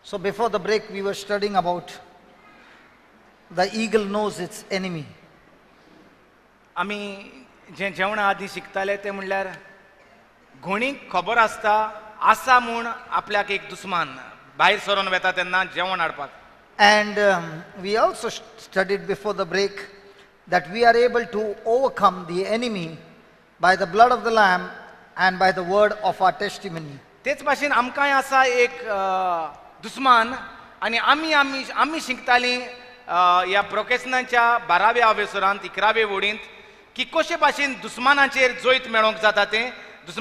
So before the break, we were studying about the eagle knows its enemy. आमी जे जेवणा आदी शिकताले ते म्हणल्यार घोणीक खबर आसा म्हूण आपल्याक एक दुस्मान भायर सरोन वेता तेन्ना जेवण हाडपाक. And we also studied before the break that we are able to overcome the enemy by the blood of the Lamb and by the word of our testimony. तेच भाशेन आमकांय आसा एक दुस्मान आनी आमी शिकतालीं ह्या प्रोकेसनाच्या 12व्या अवेसरांत 11वे वडींत की कशे भाशेन दुस्मानाचेर जैत मेळोवंक जाता तें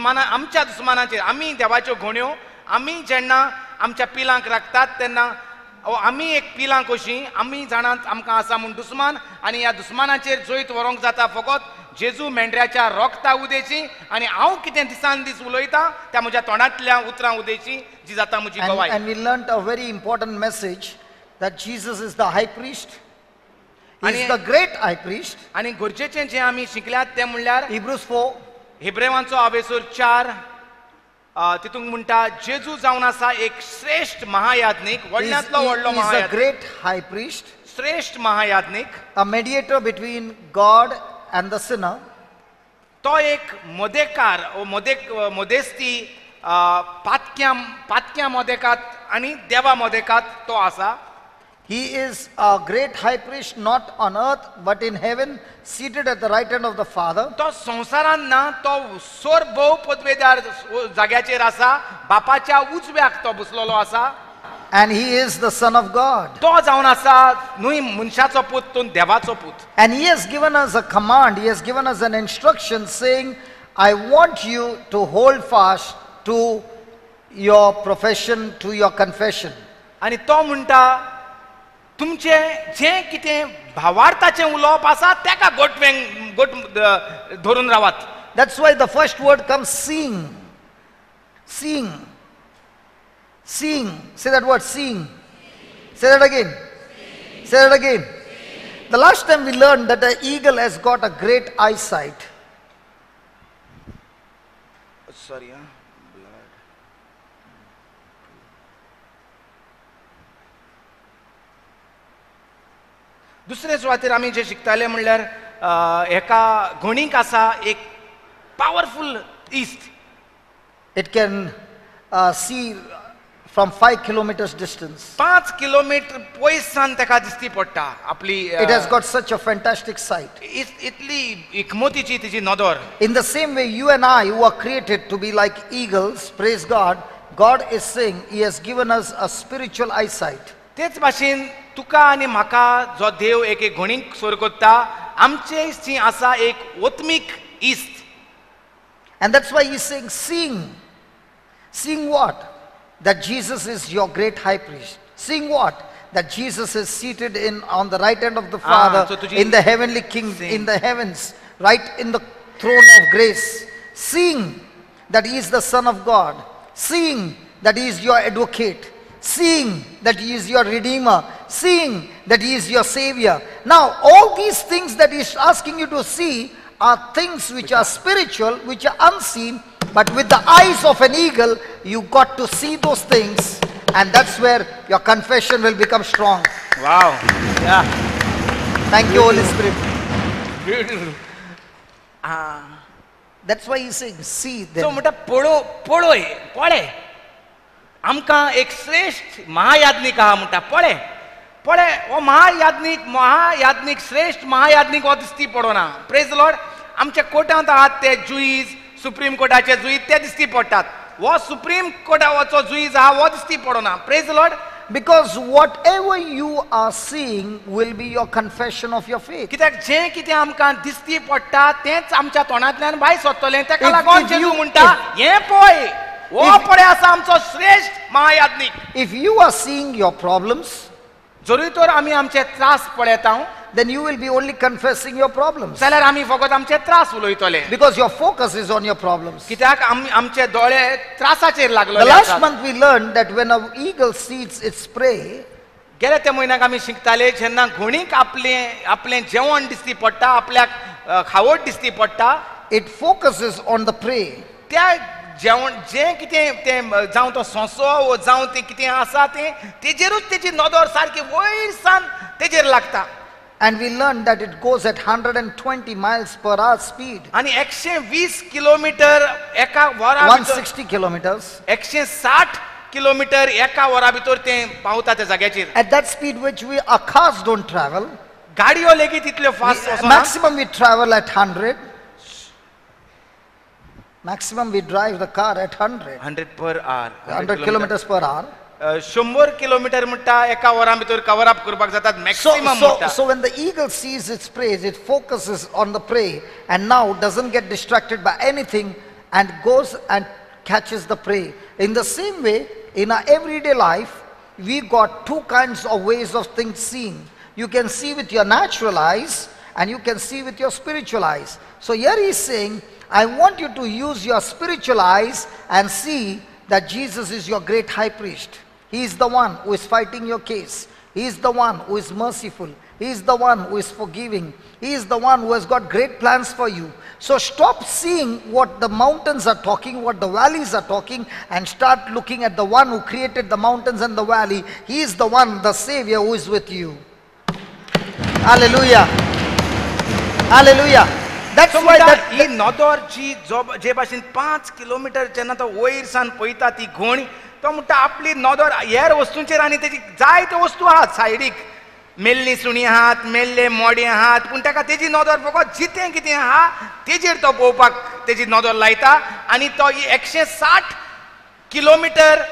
आमच्या दुस्मानाचेर आमी देवाच्यो घोण्यो आमी जेन्ना आमच्या पिलांक राखतात तेन्ना आमी एक पिलां कशीं आमी जाणात आमकां आसा म्हूण दुस्मान आनी ह्या दुस्मानाचेर जैत व्हरोंक जाता फकत जेजू मेंढऱ्याच्या रोगता उदेची आनी हांव कितें दिसान दीस उलयतां त्या म्हज्या तोंडांतल्या उतरां उदेची जी जाता म्हजी गवाय. And we learned a very important message that Jesus is the high priest. He is the great high priest. आनी गरजेचें जें आमी शिकल्यात तें म्हणल्यार Hebrews 4. हिब्रेवांचो अवेसूर 4 तितूंत म्हणटा जेजू जावन आसा एक श्रेष्ठ महायाजनीक व्हडल्यांतलो व्हडलो He is a महायाजनीक great high priest, श्रेष्ठ महायाजनीक a mediator between God and the sinner. तो एक मोदेकार मोदेस्ती पातक्या मोदेकात आनी देवा मोदेकात तो आसा. He is a great high priest not on earth but in heaven, seated at the right hand of the Father. तो संवसारान ना तो सोर भोव पदवेदार जाग्याचेर आसा बापाच्या उजव्याक तो बसलेलो आसा. And he is the Son of God. तो जावन आसा न्हय मनशाचो पूत तूं देवाचो पूत. And he has given us a command, he has given us an instruction saying, I want you to hold fast to your profession, to your confession. आनी तो म्हणटा तुमचें जें कितें भावार्थाचें उलोवप आसा तेका गोट धरून रावात. That's why the first word comes seeing. Seeing. Seeing. Say that word, seeing. Say that again. Say that again. The last time we learned that the eagle has got a great eyesight. Sorry, दुसरे सुवातेर आमी जे शिकताले म्हणल्यार एका घोणीक आसा एक powerful इस्ट. It can see from 5 kilometers distance. 5 kilometre पयसान तेका दिसती पडटा आपली. It has got such a fantastic sight. इतली एकमतीची तिची नदर. In the same way, you and I, who are created to be like eagles, praise God, God is saying He has given us a spiritual eyesight. तेच भाशेन तुका आनी म्हाका जो देव एक घोणीक सोर कोत्ता आमचे थंय आसा एक ओत्मीक इस्त. And that's why He's saying, seeing. Seeing what? That Jesus is your great high priest. Seeing what? That Jesus is seated on the right hand of the Father in the heavenly kingdom, in the heavens, right in the throne of grace. Seeing that He is the Son of God. Seeing that He is your advocate. Seeing that He is your Redeemer. Seeing that He is your Savior. Now, all these things that He's asking you to see are things which are spiritual, which are unseen, but with the eyes of an eagle, you got to see those things, and that's where your confession will become strong. Wow. Yeah. Thank you, Holy Spirit. Beautiful. That's why He's saying, see them. So म्हणटा पळय आमकां एक श्रेष्ठ महायाजनीक आहा म्हणटा पळय हो महायाजनीक श्रेष्ठ महायाजनीक हो दिसती पडना. Praise Lord. आमच्या कोर्टांत आहात ते जुईज सुप्रीम कोर्टाचे जुईज ते दिसती पडटात. हो सुप्रीम कोर्टाचो जुईज आहा हो दिसती पडना. Praise Lord. Because whatever you are seeing will be your confession of your faith. कित्याक जें कितें आमकां दिसती पडटा तेंच आमच्या तोंडांतल्यान भायर सरतलें. तेका लागून जेजू म्हणटा हें पळय हो पळय आसा आमचो श्रेष्ठ महायाजनीक. If you are seeing your problems, जरी तर आमी आमचे त्रास पळयता then you will be only confessing your problems. जाल्यार आमी फकत आमचे त्रास उलयतले. Because your focus is on your problems. कित्याक आमचे दोळे त्रासाचेर The लागलेले last आसात. month we learned that when an eagle sees its prey, गेल्या त्या म्हयन्याक आमी शिकताले जेन्ना घोणीक आपलें जेवण दिसती पडटा आपल्याक खावड दिसती पडटा it focuses on the prey. त्या जेवण जें कितें तें जावं तो सोंसो वो जावं तें कितें आसा तें तेजेरूच तेजी नदर सारकी वयर सावन तेजेर लागता. And we learned that it goes at 120 miles per hour speed. आणि 120 किलोमीटर एका वरा भितर 160 kilometers. 160 किलोमीटर एका वरा भितर तें पावता त्या जाग्याचेर. At that speed which our cars don't travel. गाडयो लेगीत इतल्यो फास्ट वचना. Maximum we travel at 100. Maximum we drive the car at 100. 100 per hour. 100 kilometers per hour. 100 kilometre म्हणटा एका वरा भितर कवर अप करपाक जातात So, मॅक्सिमम so, म्हणटा. so when the eagle sees its prey, it focuses on the prey and now doesn't get distracted by anything and goes and catches the prey. In the same way, in our everyday life, we got two kinds of ways of things seen. You can see with your natural eyes and you can see with your spiritual eyes. So here he is saying, I want you to use your spiritual eyes and see that Jesus is your great high priest. He is the one who is fighting your case. He is the one who is merciful. He is the one who is forgiving. He is the one who has got great plans for you. So stop seeing what the mountains are talking, what the valleys are talking, and start looking at the one who created the mountains and the valley. He is the one, the Savior, who is with you. Hallelujah. Hallelujah. That's why ही नदर जी जे भाशेन 5 kilometre जेन्ना तो वयर सावन पळयता ती घोण तो म्हणटा आपली नदर हेर वस्तूंचेर आनी तेजी जायत्यो वस्तू आहात सायडीक मेल्ली सुणी आहात मेल्ले मोडे आहात पूण ताका तेजी नदर फकत जितें कितें आहा तेजेर तो पळोवपाक तेजी नदर लायता आनी तो 160 किलोमीटर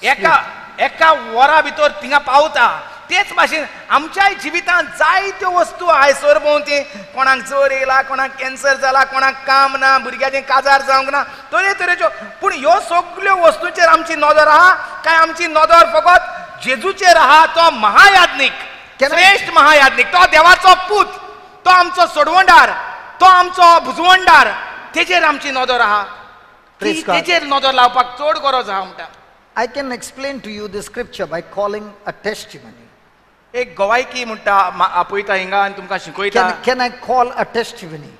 एका वरा भितर थिंगा पावता. तेच भाशेन आमच्याय जिवितांत जायत्यो वस्तू हायसर भोंवती कोणाक जोर येयला कोणाक कॅन्सर जाला कोणाक काम ना भुरग्याचें काजार जावंक ना तरेतरेच्यो पूण ह्यो सगळ्यो वस्तूंचेर आमची नदर आहा काय आमची नदर फकत जेजूचेर आहा तो महायाज्ञीक श्रेष्ठ महायाज्ञीक तो देवाचो पूत तो आमचो सोडवंडार तो आमचो भुजवंडार तेजेर आमची नदर आहा तेजेर नदर लावपाक चड गरज आहा म्हणटा. I can explain to you the scripture by calling a testimony. एक गवायकी म्हणटा आपयता हिंगा आनी तुमकां शिकयता. Can I call a testimony?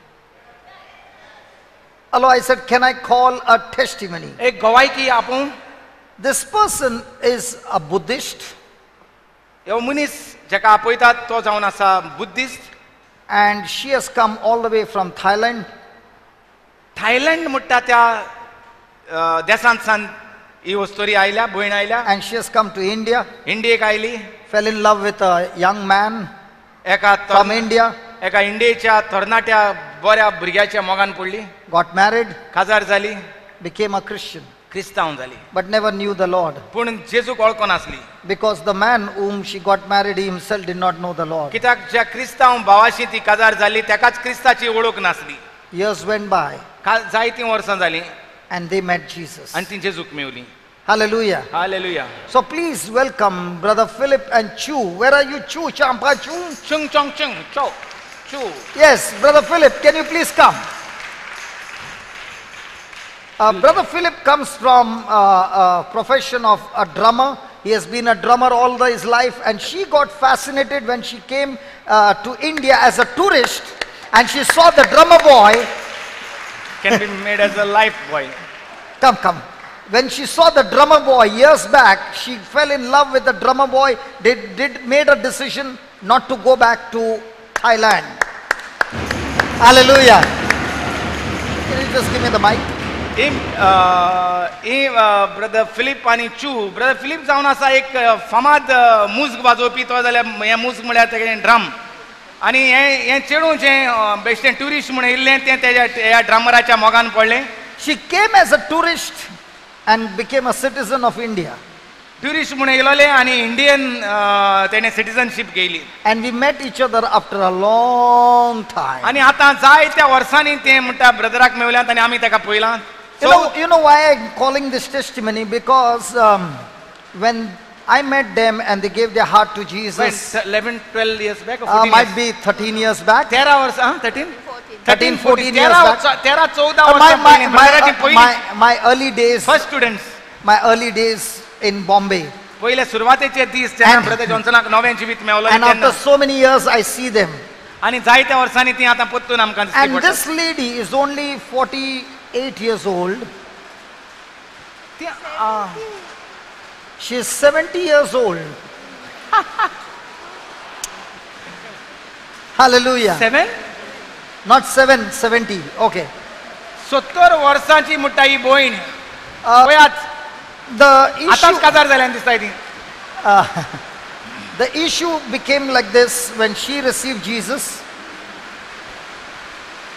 Hello, I said, can I call a testimony? एक गवायकी आपूण. This person is a Buddhist. ह्यो मनीस जेका आपयतात तो जावन आसा Buddhist. And she has come all the way from Thailand. Thailand म्हणटा त्या देशांत सान ही वस्तोरी आयल्या भयण आयल्या. And she has come to India. इंडियेक आयली. Fell in love with a young man एका from India. एका इंडियेच्या तरणाट्या बऱ्या भुरग्याच्या मोगान पडली. Got married. काजार जाली. Became a Christian. क्रिस्तांव जाली. But never knew the Lord. पूण जेजूक वळखो नासली. Because the man whom she got married, he himself did not know the Lord. कित्याक ज्या क्रिस्तांव भावाशी ती काजार जाली तेकाच क्रिस्ताची वळख नासली. Years went by. जायतीं वर्सां जालीं. And they met Jesus. आनी ती जेजूक मेवली. Hallelujah. Hallelujah. So please welcome Brother Philip and Chu. Where are you, Chu? Champa Chu? Chung chung chung cho chu. Yes, Brother Philip, can you please come? Brother Philip comes from a profession of a drummer. He has been a drummer all his life, and she got fascinated when she came to India as a tourist, and she saw the drummer boy. Can be made as a life boy. Come. When she saw the drummer boy years back, she fell in love with the drummer boy. Made a decision not to go back to Thailand. Hallelujah. Can you just give me the mic? Brother Philip आनी चू. Brother Philip जावन आसा एक फामाद मुझक वाजोवपी तो जाल्यार हें मुझक म्हळ्यार तेगेलें ड्रम. आनी हें चेडूं जें बेश्टें ट्युरिस्ट म्हूण येयल्लें तें तेज्या ह्या ड्रमराच्या मोगान पडलें. She came as a tourist and became a citizen of India. Tourist म्हूण येयलोलें आनी इंडियन तेणें citizenship घेयली. And we met each other after a long time. आनी आतां जायत्या वर्सांनी तें म्हणटा ब्रदराक मेवल्यात आनी आमी तेका पळयलां. You know why I'm calling this testimony? Because when I met them and they gave their heart to Jesus. 11-12 years back or 14 might be 13 years back. 13 वर्सां 13? 13-14 years back. 13-14 वर्सां my early days. First students. My early days in Bombay. पहिले सुरवातेचे दीस जेन्ना brother जॉन्सनाक नवें जिवीत मेवलें And after so many years I see them. आनी जायत्या वर्सांनी ती आतां परतून आमकां दिसता. And this lady is only 48 years old. ती She is 70 years old. Hallelujah. 7 Not 7, 70. Okay. 70 वर्सांची म्हणटा ही भयण Uh, वयात the आताच issue, काजार जाल्यान दिसता ती the issue became like this when she received Jesus.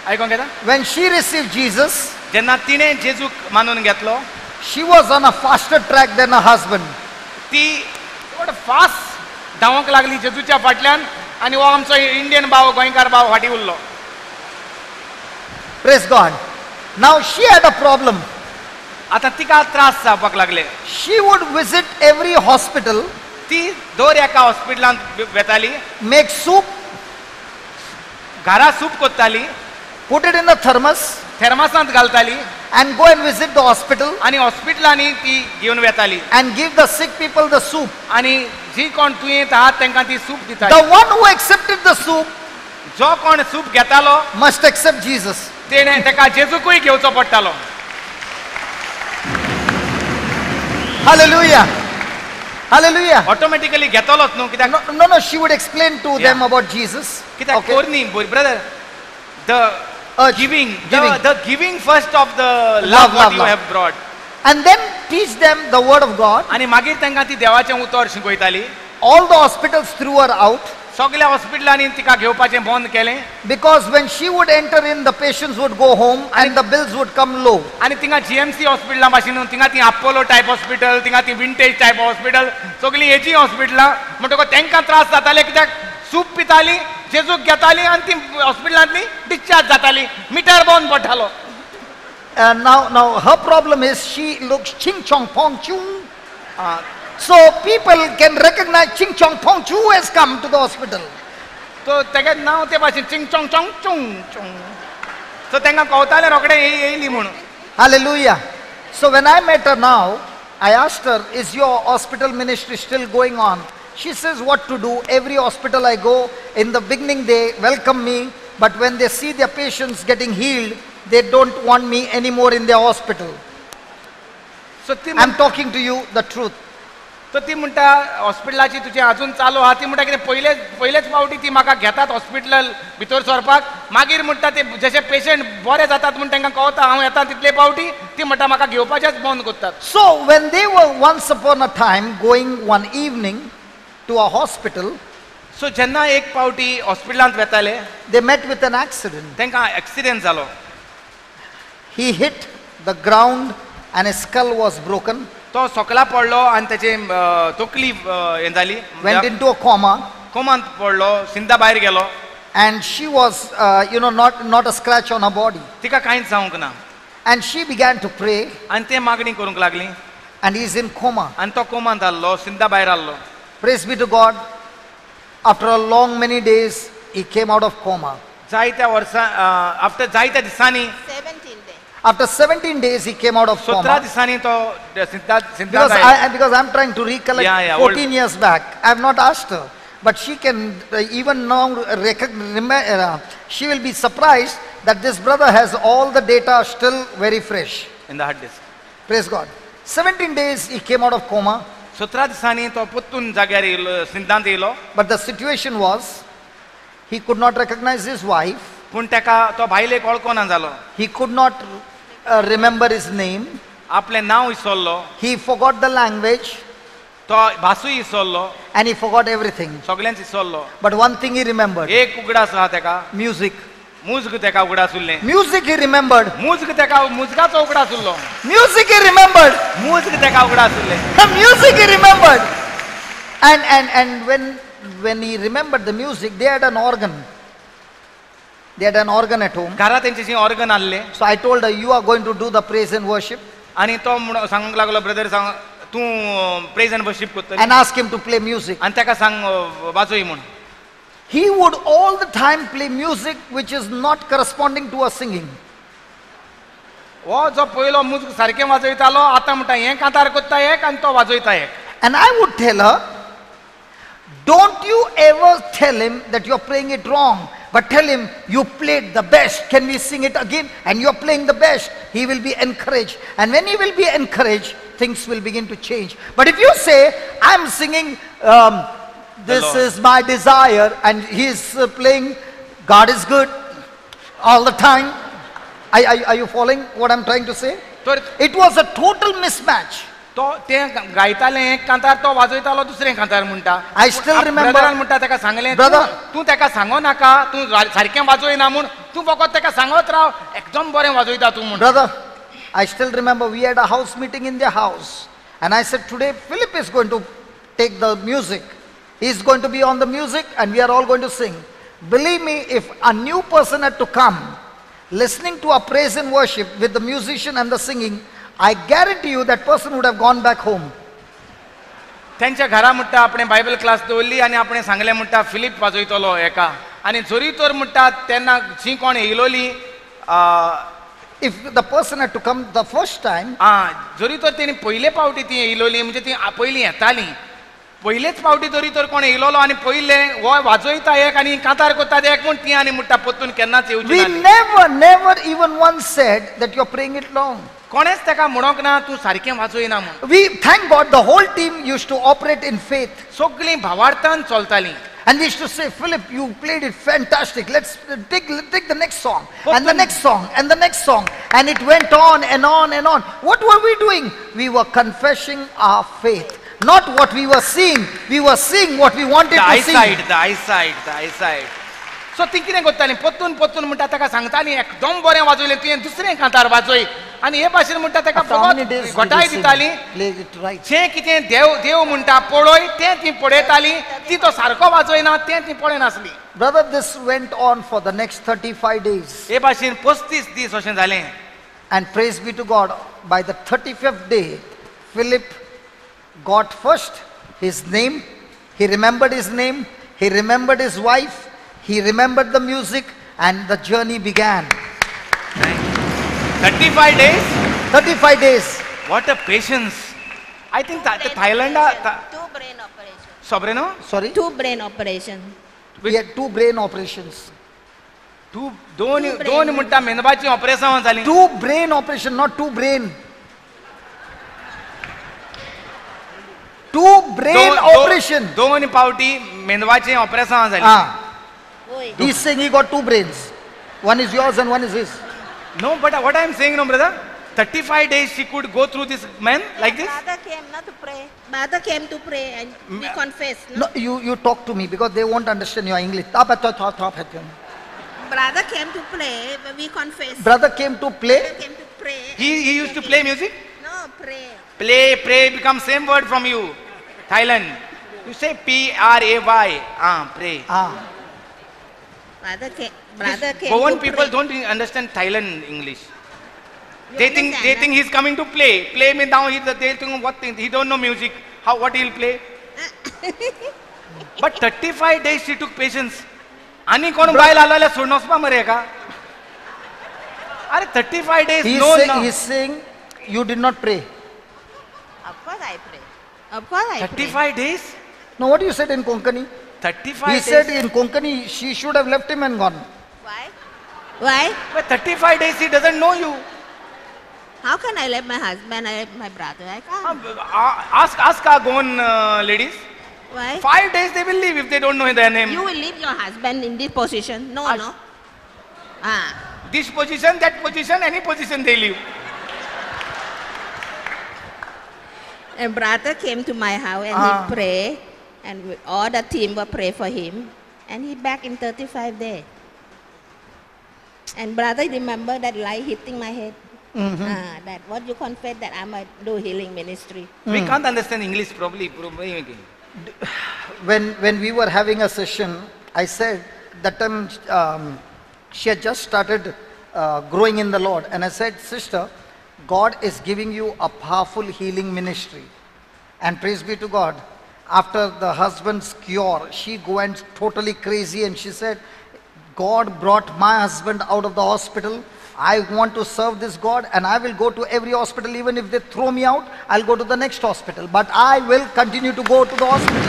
आयकोंक येता When she received Jesus, जेन्ना तिणें जेजूक मानून घेतलो she was on a faster track than her husband. ती फास्ट धांवंक लागली जेजूच्या फाटल्यान आनी हो आमचो इंडियन भाव गोंयकार भाव फाटी उरलो. Praise God. Now she had a problem. आतां तिका त्रास जावपाक लागले. She would visit every hospital, ती दर एका हॉस्पिटलांत वेताली, make soup, घरा सूप कोत्ताली, put it in a thermos, थर्मासांत घालताली and go and visit the hospital आनी हॉस्पिटलांनी ती घेवन वेताली and give the sick people the soup. आनी जी कोण दुयेंत आहात तांकां ती सूप The दिताली. one who accepted the soup जो कोण सूप घेतालो must accept Jesus. तेणें ताका जेजूकूय घेवचो पडटालो. Hallelujah. Hallelujah. ऑटोमॅटिकली घेतलोच न्हू कित्याक No, she would explain to them Yeah. about Jesus. कित्याक Okay. कोरनी brother the Urge. Giving Giving. The giving first of the Love, love love, what you love. Have broad And then teach them the word of God. आनी मागीर तांकां ती देवाचें उतर शिकयताली. All the hospitals threw her out सगल्या हॉस्पिटलांनी तिका घेवपाचें बंद केलें because when she would enter in, the patients would go home and the bills would come low. आनी थिंगा जीएमसी हॉस्पिटलां भाशेन थिंगा ती आपोलो टायप हॉस्पिटल थिंगा ती विंटेज टायप हॉस्पिटल सगळीं हेजी हॉस्पिटलां म्हणटकूच तांकां त्रास जाताले कित्याक सूप पिताली जेजूक घेताली आनी ती हॉस्पिटलांतली डिस्चार्ज जाताली मिटर बंद पडटालो. And now her problem is she looks ching chong pong chung. Uh, So people can recognize ching chong pong chu has come to the hospital. तो तेगे नांव ते भाशेन चिंग चोंग चोंग चोंग चोंग सो तांकां कळटालें रोखडें येयली म्हणून. Hallelujah. So when I met her now, I asked her, is your hospital ministry still going on? She says what to do. Every hospital I go, in the beginning they welcome me, but when they see their patients getting healed, they don't want me anymore in their hospital. सो ती I'm talking to you the truth. तो ती म्हणटा हॉस्पिटलाची तुजें अजून चालू आहा ती म्हणटा कितें पयलेच फावटी ती म्हाका घेतात हॉस्पिटल भितर सरपाक मागीर म्हणटा ते जशे पेशंट बरे जातात म्हूण तांकां कळटा हांव येता तितले फावटी ती म्हणटा म्हाका घेवपाचेच बंद करतात. So when they were once upon a time going one evening to a hospital, सो जेन्ना एक फावटी हॉस्पिटलांत वेताले they met with an accident. तांकां एक्सिडेंट जालो. He hit the ground and his skull was broken, तो सकला पडलो आनी तेची तकली हें जाली went into a coma, कोमांत पडलो सिंधा भायर गेलो and she was, not a scratch on her body. तिका कांयच जावंक ना And she began to pray, आनी ते मागणी करूंक लागली and he's in coma. आनी तो कोमांत आहलो सिंधा भायर आहलो. Praise be to God. After a long many days, he came out of coma. जायत्या वर्सां आफ्टर जायत्या दिसांनी 17 days. After 17 days, he came out of 17 coma. दिसांनी तो सिंधा Because I'm trying to recollect Yeah, 14 years back. I have not asked her. But she can even now she will be surprised that this brother has all the data still very fresh. In the hard disk. Praise God. 17 days he came out of coma. 17 दिसांनी तो पुत्तून जाग्यार येयलो सिंधांत येयलो But the situation was he could not recognize his wife. पूण ताका तो भायलेक वळखोना जालो. He could not remember his name. आपलें नांव विसरलो. He forgot the language तो भासूय विसरलो. and he forgot everything. सगळ्यांच विसरलो. But one thing he remembered, एक उगडास आहा ताका music. मुजग ताका उगडास उरलें. Music he remembered. मुजग ताका मुजगाचो उगडास उरलो. Music he remembered. मुजग ताका उगडास उरलें. The music he remembered. And when he remembered the music, they had an organ. They had an organ at home. घरा तेंचेशी ऑर्गन आहले So I told her, you are going to do the praise and worship, आनी तो सांगूंक लागलो brother सांग तूं praise and worship करतली and ask him to play music. आनी ताका सांग वाजोय म्हूण. He would all the time play music which is not corresponding to a singing. हो जो पयलो मुजग सारकें वाजयतालो आतां म्हणटा हें कांतार कोत्ता एक आनी तो वाजयता एक. And I would tell her, don't you ever tell him that you're playing it wrong, but tell him you played the best. Can we sing it again? And you're playing the best. He will be encouraged. And when he will be encouraged, things will begin to change. But if you say, I'm singing, this Lord. is my desire, and he's playing, God is good all the time. Are you following what I'm trying to say? तर It was a total mismatch. तो ते गायताले एक कांतार तो वाजयतालो दुसरे कांतार म्हणटा. I still remember- brethren म्हणटा ताका सांगलें Brother- तूं ताका सांगो नाका तूं सारकें वाजयना म्हूण तूं फकत ताका सांगत राव एकदम बरें वाजयता तूं म्हूण. Brother, I still remember we had a house meeting in their house. And I said, today Philip is going to take the music. He's going to be on the music and we are all going to sing. Believe me, if a new person had to come, listening to a praise and worship with the musician and the singing, I guarantee you that person would have gone back home. त्यांच्या घरा म्हणटा आपणे Bible class दवरली आनी आपणे सांगलें म्हणटा Philip वाजयतलो एका आनी जोरी तर म्हणटा तेन्ना जी कोण येयलोली If the person had to come the first time, जोरी तर तेणी पयले पावटी ती येयलोली म्हणजे ती पयलीं येताली पयलेच पावटी जोरी तर कोण येयलोलो आनी पयले हो वाजयता एक आनी कांतार कोत्ता एक म्हूण ती आनी म्हणटा परतून केन्नाच येवची we ना. never even once said that you're praying it long. कोणेच ताका म्हणोंक ना तूं सारकें वाजयना म्हूण. We, thank God, the whole team used to operate in faith. सगळीं भावार्थान चलतालीं. And we used to say, Philip, you played it fantastic. Let's take the next song, and the next song, and the next song. And it went on and on and on. What were we doing? We were confessing our faith. Not what we were seeing. We were seeing what we wanted to see. the eyesight. सो ती कितें करतालीं परतून म्हणटा ताका सांगतालीं एकदम बरें वाजयलें तुवें दुसरें कांतार वाजय आनी हे भाशेन म्हणटा ताका After how many days फकत did घटाय you sing? दितालीं Play it right. जें कितें देव म्हणटा पळय तें ती पळयतालीं ती तो सारको वाजयना तें ती पळयनासली. Brother, this went on for the next 35 days. हे भाशेन 35 दीस अशें जालें. And praise be to God, by the 35th day, Philip got first his name. He remembered his name. He remembered his wife. He remembered the music, and the journey began. 35 days. 35 days. What a patience. I think Thailand Two brain operations. sobreno Sorry? Two brain operations. We had 2 brain operations. दोन म्हणटा मेंदवाची operation जाली. 2 brain operation, not 2 brain. 2 brain operation. दोन पावटी मेंदवाचे operation जाली. Oi. He's saying he got 2 brains. One is yours and one is his. No, but what I am saying, no, brother, 35 days she could go through this man like this. Father came not to pray. Father came to pray and we confess. No? No, you talk to me because they won't understand your English. Brother came to pray, but we confess. Brother came to play. Brother came to pray. He used to play music. No, pray. Pray becomes same word from you. Thailand. You say P-R-A-Y. Pray. Brother came Goan to people pray. don't understand Thailand English. You They understand, think he's coming to play. Play me down. They think what thing? He don't know music. What he'll play? But 35 days she took patience. आणि कोण बायल आलेल्या सोडून वचपा मरे का? अरे 35 days He's saying you did not pray. Of course I pray. Of course I pray. 35 days. No, what you said in Konkani? 35 He days. said in Konkani she should have left him and gone. Why? Why? But 35 days he doesn't know you. How can I let my husband, I let my brother? I can't. Ask our Goan ladies. Why? 5 days they will leave if they don't know their name. You will leave your husband in this position? No, no. This position, that position, any position they leave. And brother came to my house and he prayed, and all the team will pray for him, and he back in 35 days. And brother remember that light hitting my head. That what you confess that I might do healing ministry. We can't understand English properly. When we were having a session, I said that time she had just started growing in the Lord, and I said, sister, God is giving you a powerful healing ministry. And praise be to God, after the husband's cure, she went totally crazy and she said, God brought my husband out of the hospital. I want to serve this God, and I will go to every hospital. Even if they throw me out, I'll go to the next hospital. But I will continue to go to the hospital.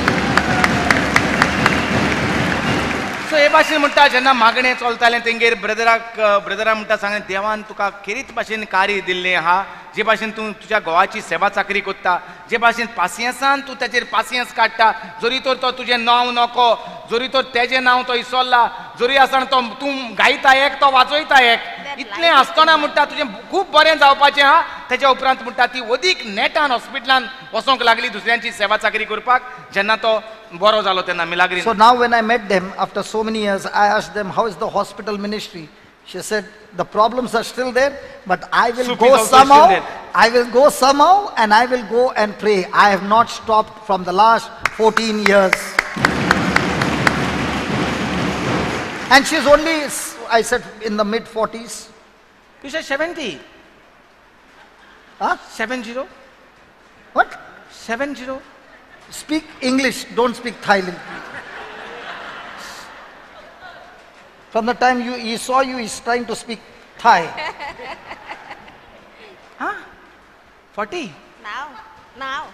सो हे भाशेन म्हणटा जेन्ना मागणें चलतालें तेंगेर ब्रदरा म्हणटा सांगलें देवान तुका खेरीत भाशेन कार्य दिल्लें आहा जे भाशेन तूं तुज्या घोवाची सेवा चाकरी कोत्ता जे भाशेन पासियेंसान तूं ताचेर पासियेंस काडटा जोरी तर तो तुजें नांव नको जोरी तर तेजें नांव तो इसरला जोरी आसतना तो तूं गायता एक तो वाजयता एक इतलें आसतना म्हणटा तुजें खूब बरें जावपाचें आहा तेच्या उपरांत म्हणटा ती अदीक नेटान हॉस्पिटलान वचोंक लागली दुसऱ्यांची सेवा चाकरी करपाक जेन्ना तो बरो जालो तेन्ना Milagrin. So now when I met them after so many years, I asked them, how is the hospital ministry? She said, the problems are still there, but I will Soup go is also somehow. still there. I will go somehow and I will go and pray. I have not stopped from the last 14 years. And she's only, I said, in the mid 40s. You said 70? Huh? 70? What? 70? Speak English, don't speak Thai. From the time he saw you, he's trying to speak Thai. Huh? 40? Now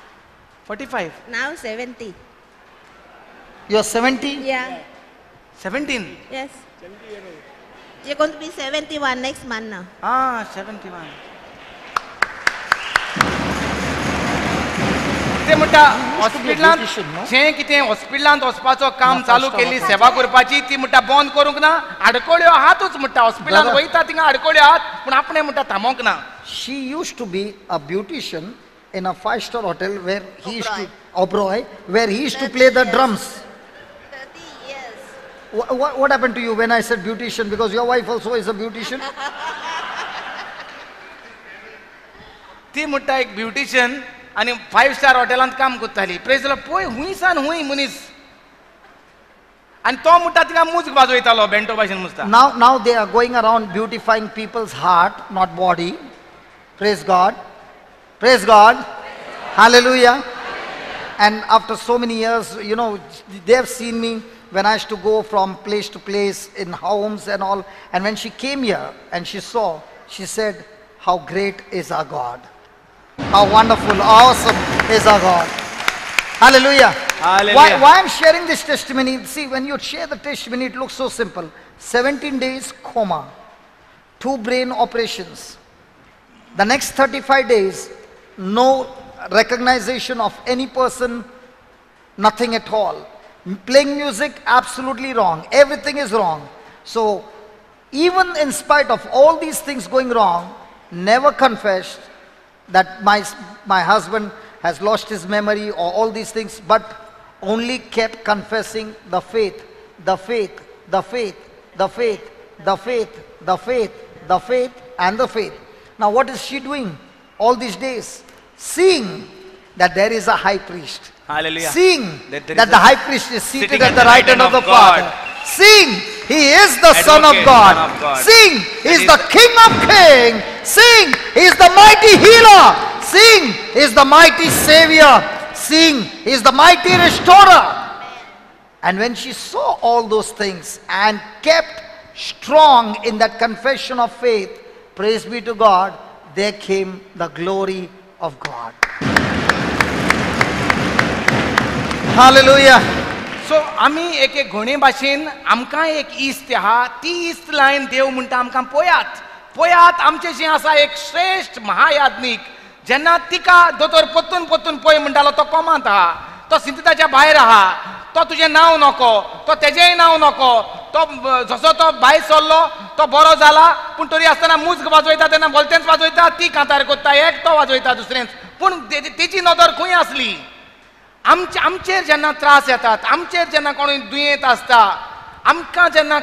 45? 70. You're 70? Yeah. 17? Yes. You're going to be 71 next month now. 71. ते म्हणटा हॉस्पिटलांत जें कितें हॉस्पिटलांत वचपाचो काम चालू केल्ली सेवा करपाची ती म्हणटा बंद करूंक ना आडकोळ्यो आहातूच म्हणटा हॉस्पिटलांत वयता थिंगा आडकोळ्यो आहात पूण आपणें म्हणटा थांबोंक ना. She used to be a beautician in a 5-star hotel where he used to, Oberoi, where he used to play the drums. 30 years. What happened to you when I said beautician? Because your wife also is a beautician. ती म्हणटा एक beautician आणि five-star हॉटेलांत काम करताली praise जाल्यार पळय हुंयसान हुंय मनीस आणि तो म्हणटा तिका मुजक वाजयतालो बेंटो भाशेन मुजता. Now they are going around beautifying people's heart, not body. Praise God. Praise God. Hallelujah. And after so many years, you know, they have seen me when I used to go from place to place in homes and all. And when she came here and she saw, she said, how great is our God. How wonderful, awesome is our God. Hallelujah. Hallelujah. Why I'm sharing this testimony? See, when you share the testimony, it looks so simple. 17 days coma, 2 brain operations. The next 35 days, no recognition of any person, nothing at all. Playing music, absolutely wrong. Everything is wrong. So, even in spite of all these things going wrong, never confessed that my husband has lost his memory or all these things, but only kept confessing the faith, the faith, the faith, the faith, the faith, the faith, the faith, and the faith. Now what is she doing all these days? Seeing that there is a high priest. Hallelujah. Seeing That there that is the a high priest is seated sitting at the right hand of the Father. Seeing he is the Son of Advocate, God. Son of God. Seeing he is is the King of Kings. Seeing he is the mighty healer. Seeing he is the mighty Savior. Seeing he is the mighty restorer. And when she saw all those things and kept strong in that confession of faith, praise be to God, there came the glory of God. Hallelujah. सो आमी एक घोणे भाशेन आमकां एक इस्त आहा ती इस्त lion देव म्हणटा आमकां पळयात आमचें जें आसा एक श्रेष्ठ महायाज्ञीक जेन्ना तिका दोतोर पोत्तून पळय म्हणटालो तो कोमांत आहा तो सिंथताच्या भायर आहा तो तुजें नांव नको तो तेजेंय नांव नको तो जसो तो भायर सरलो तो बरो जाला पूण तरी आसतना मुजक वाजयता तेन्ना भलतेंच वाजयता ती कांतार कोत्ता एकटो वाजयता दुसरेंच पूण तेची नदर खंय आसली आमचेर जेन्ना त्रास येतात आमचेर जेन्ना कोणूय दुयेंत आसता आमकां जेन्ना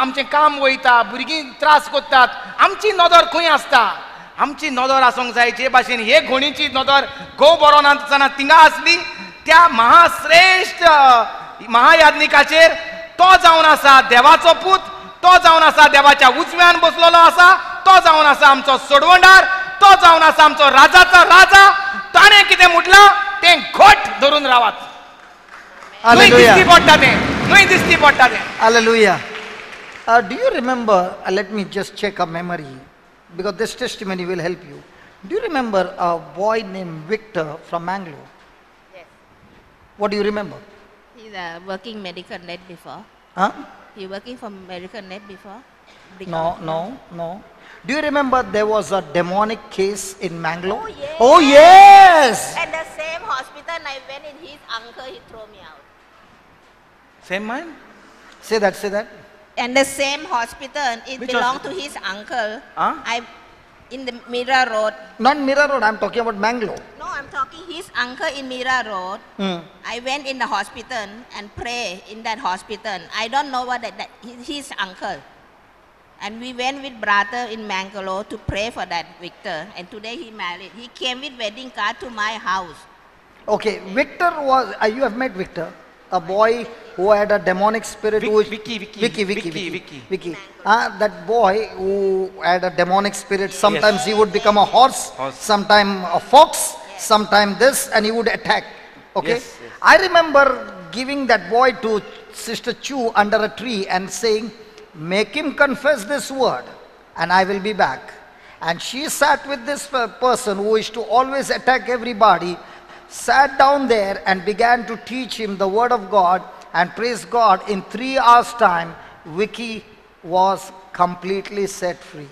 आमचें काम वयता भुरगीं त्रास कोत्तात आमची नदर खंय आसता आमची नदर आसूंक जाय जे भाशेन हे घोणीची नदर घोव बरो नासतना थिंगा आसली त्या महाश्रेश्ठ महायाज्ञिकाचेर तो जावन आसा देवाचो पूत तो जावन आसा देवाच्या उजव्यान बसलेलो आसा तो जावन आसा आमचो सोडवंडार तो जावन आसा आमचो राजाचो राजा ताणें कितें म्हटलां तें घोट धरून रावात. न्हय दिसती पडटा तें. Hallelujah. Do you remember, let me just check a memory, because this testimony will help you. Do you remember a boy named Victor from Mangalore? Yes. What do you remember? He's working medical net before. Huh? He working for American Net before? No, no, no. Do you remember there was a demonic case in Mangalore? Oh, yes. Oh, yes. And the same hospital I went in, his uncle, he threw me out. Same man? Say that, say that. And the same hospital, it Which belonged hospital? to his uncle. Huh? In the Mira Road. Not Mira Road, I'm talking about Mangalore. No, I'm talking his uncle in Mira Road. I went in the hospital and pray in that hospital. I don't know what that his uncle. And we went with brother in Mangalore to pray for that Victor. And today he married. He came with wedding card to my house. Okay, Victor was, you have met Victor, a boy who had a demonic spirit. Vicky. That boy who had a demonic spirit, sometimes he would become a horse, sometimes a fox, sometimes this, and he would attack. Okay? Yes. I remember giving that boy to Sister Chu under a tree and saying, make him confess this word and I will be back. And she sat with this person who used to always attack everybody, sat down there and began to teach him the word of God, and praise God, in 3 hours time, Vicky was completely set free.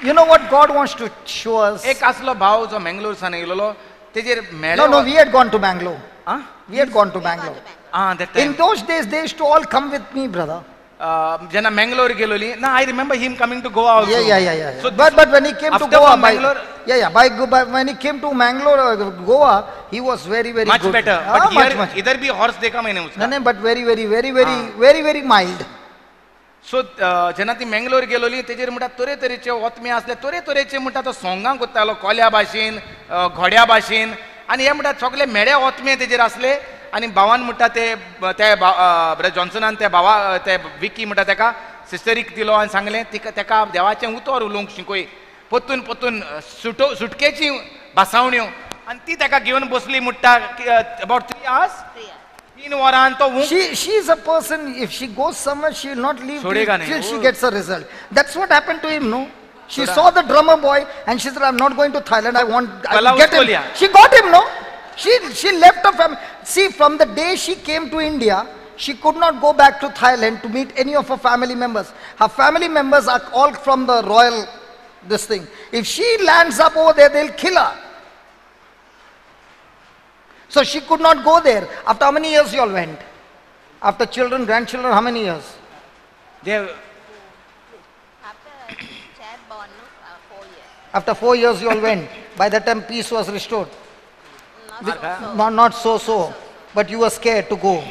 You know what God wants to show us? एक असलो भाव जो मंगळूरसान येयलो तेजेर No, we had gone to Bangalore. Huh? We had gone to Bangalore. That time. In those days, they used to all come with me, brother. जेन्ना मंगळूर गेलोली ना, I remember him coming to Goa also. Yeah. So but when he came to after Goa, from Bangalore, when he came to Mangalore, Goa, he was very much good. better. But much. here इधर भी horse देखा मैंने उसका. No, but very mild. सो जेन्ना ती मंगळूर गेलोली तेजेर म्हणटा तरे तरेचे ओतमे आसले, तरे तरेचे म्हणटा तो सोंगां कोत्तालो कोल्या भाशेन, घोड्या भाशेन, आनी हे म्हणटा सगळे मेळे ओतमे तेजेर आसले. आनी भावान म्हणटा ते ब्रदर जॉन्सनान त्या भावा ते विकी म्हणटा तेका सिस्टरीक दिलो आनी सांगलें तेका देवाचें उतर उलोवंक शिकोय, पोत्तून सुटकेची भासावण्यो, आनी ती तेका घेवन बसली म्हणटा अबाउट 3 hours. 3 वरान तो She is a person, if she goes somewhere, she will not leave till she gets a result. That's what happened to him, no? She saw the drummer boy and she said, I'm not going to Thailand, I will get him. She got him, no? She left her family. See, from the day she came to India, she could not go back to Thailand to meet any of her family members. Her family members are all from the royal, this thing. If she lands up over there, they'll kill her. So she could not go there. After how many years you all went? After children, grandchildren, how many years? After Chad born, 4 years. After 4 years you all went. By that time peace was restored. Not so. But you were scared to go. I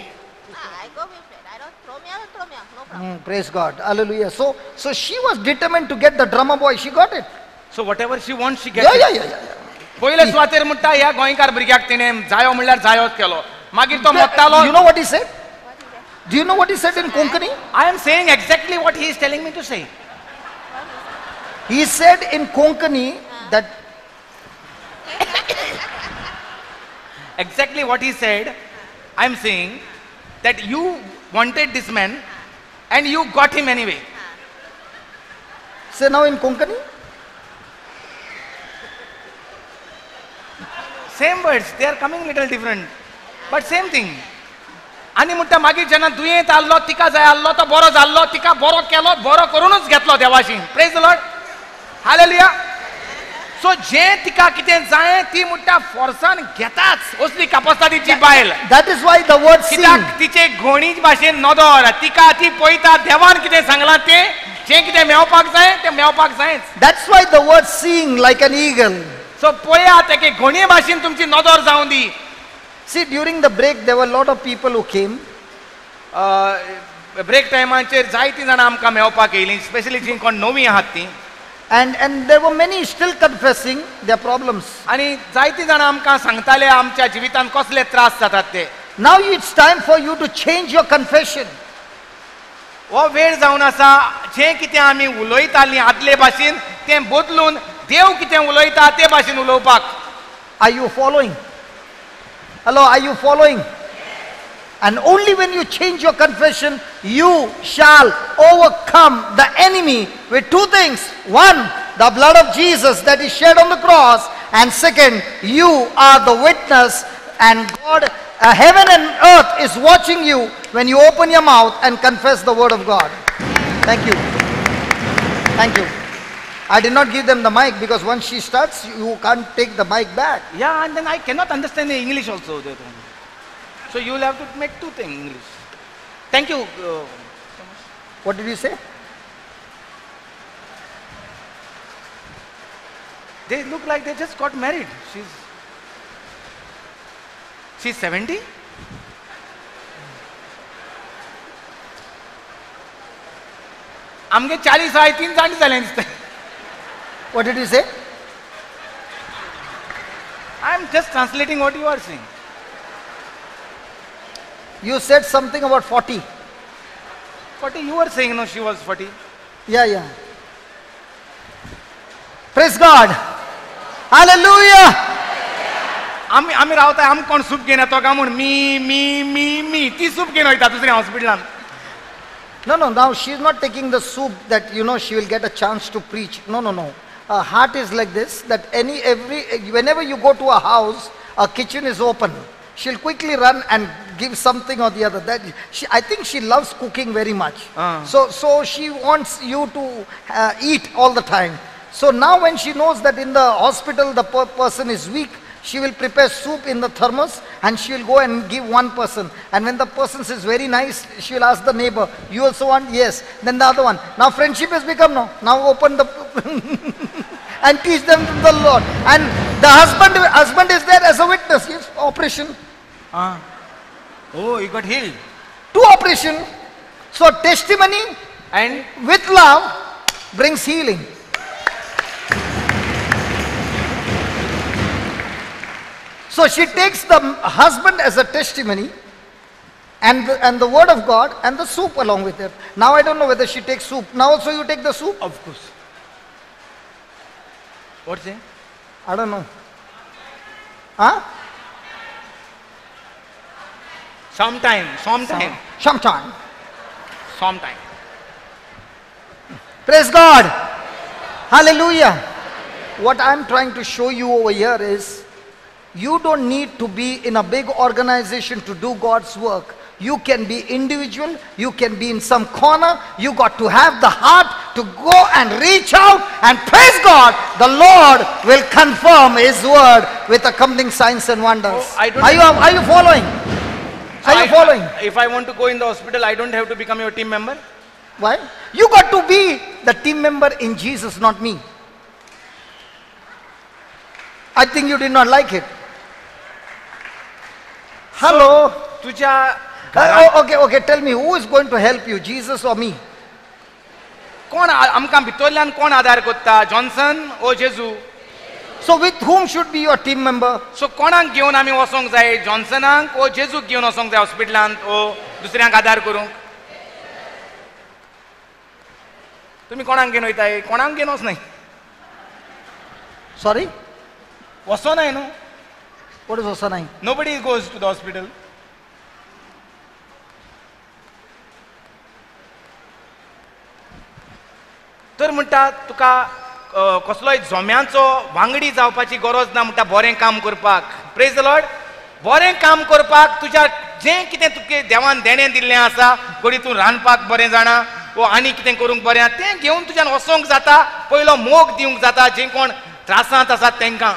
go with it. I don't throw me out, no problem. Praise God. Hallelujah. So she was determined to get the drummer boy. She got it. So whatever she wants, she gets it. Yeah. पहिले सुवातेर म्हणटा ह्या गोंयकार भुरग्याक तिणें जायो म्हणल्यार जायोच केलो. मागीर तो मोट्टालो. You know what he said? Do you know what he said in Konkani? I am saying exactly what he is telling me to say. He said in Konkani that exactly what he said. I am saying that you wanted this man and you got him anyway. Say now in Konkani. Same words, they are coming little different, but same thing. आनी म्हणटा मागीर जेन्ना दुयेंत आल्लो तिका जाय आल्लो तो बरो जाल्लो, तिका बरो केलो, बरो करूनच घेतलो देवाशीन. Praise the Lord. Hallelujah. So जे तिका कितें जाय ती म्हणटा फोर्सान घेताच असली कापस्तादीची बायल. That is why the word sing. कित्याक तिचे घोणी भाशेन नदर, तिका ती पळयता देवान कितें सांगलां तें, जें कितें मेवपाक जाय तें मेवपाक जायच. That's why the word sing like an eagle. सो पळया तेके घोणी भाशेन तुमची नदर जावं दी. See, during the break, there were a lot of people who came. Break टायमाचेर जायतीं जाणां आमकां मेवपाक येयलीं, स्पेशली जीं कोण नवीं आहात तीं. And there were many still confessing their problems. आनी जायतीं जाणां आमकां सांगताले आमच्या जिवितांत कसले त्रास जातात ते. Now it's time for you to change your confession. हो वेळ जावन आसा, जें कितें आमी उलयतालीं आदले भाशेन तें बदलून देव कितें उलयता ते भाशेन उलोवपाक. Are you following? Hello, are you following? And only when you change your confession, you shall overcome the enemy with 2 things. 1, the blood of Jesus that is shed on the cross. And second, you are the witness, and God Heaven and earth is watching you when you open your mouth and confess the word of God. Thank you. Thank you. I did not give them the mic because once she starts, you can't take the mic back. Yeah, and then I cannot understand the English also. So you will have to make two things English. Thank you. What did you say? They look like they just got married. She's 70? आमगे 40 आहे 3 जाणी झाले दिसते. What did you say? I am just translating what you are saying. You said something about 40. 40, you were saying no, she was 40. Yeah, yeah. Praise God. Hallelujah. आम्ही रावता आम कोण soup घेऊन येतो का म्हणून मी ती सूप घेऊन वयता दुसऱ्या हॉस्पिटलान. No, now she is not taking the soup that, she will get a chance to preach. No. Her heart is like this, that whenever you go to a house, a kitchen is open. She'll quickly run and give something or the other. I think she loves cooking very much. So she wants you to eat all the time. So now when she knows that in the hospital the person is weak, she will prepare soup in the thermos and she will go and give one person. And when the person says very nice, she will ask the neighbor, you also want? Yes. Then the other one. Now friendship has become no. Now open the and teach them the Lord. And the husband is there as a witness. Yes, operation. Oh, you got healed. 2 operation. So testimony And with love brings healing. So she takes the husband as a testimony and the word of God and the soup along with it. Now I don't know whether she takes soup. Now also you take the soup? of course. What's it? I don't know. Huh? Sometime. Sometime. Praise God. Hallelujah. What I'm trying to show you over here is, you don't need to be in a big organization to do God's work. You can be individual, you can be in some corner. You got to have the heart to go and reach out and praise God. The Lord will confirm His word with accompanying signs and wonders. Oh, I don't are you following? Are you following? If I want to go in the hospital, I don't have to become your team member? Why? You got to be the team member in Jesus, not me. I think you did not like it. Hello. तुझ्या Okay, tell me, who is going to help you, Jesus or me? कोण आमकां भितरल्यान कोण आदार करता, Johnson ओ जेजू? So with whom should be your team member? So कोणाक घेवन आमी वचोंक जाय, जॉन्सनाक ओ जेजूक घेवन वचोंक जाय हॉस्पिटलांत ओ दुसऱ्यांक आदार करूंक? तुम्ही कोणाक घेवन वयताय? कोणाक घेवन वच नाही. Sorry? वचो नाही न्हू. What is Hosanai? Nobody goes to the hospital. तर म्हणटा तुका कसलोय जोम्याचो वांगडी जावपाची गरज ना म्हणटा बरें काम करपाक. Praise the Lord. बरें काम करपाक तुज्या जें कितें तुका देवान देणें दिल्लें आसा, कोणी तूं रांदपाक बरें जाणा वा आनी कितें करूंक बरें, तें घेवन तुज्यान वचोंक जाता. पयलो मोग दिवंक जाता जें कोण त्रासांत आसात तेंकां.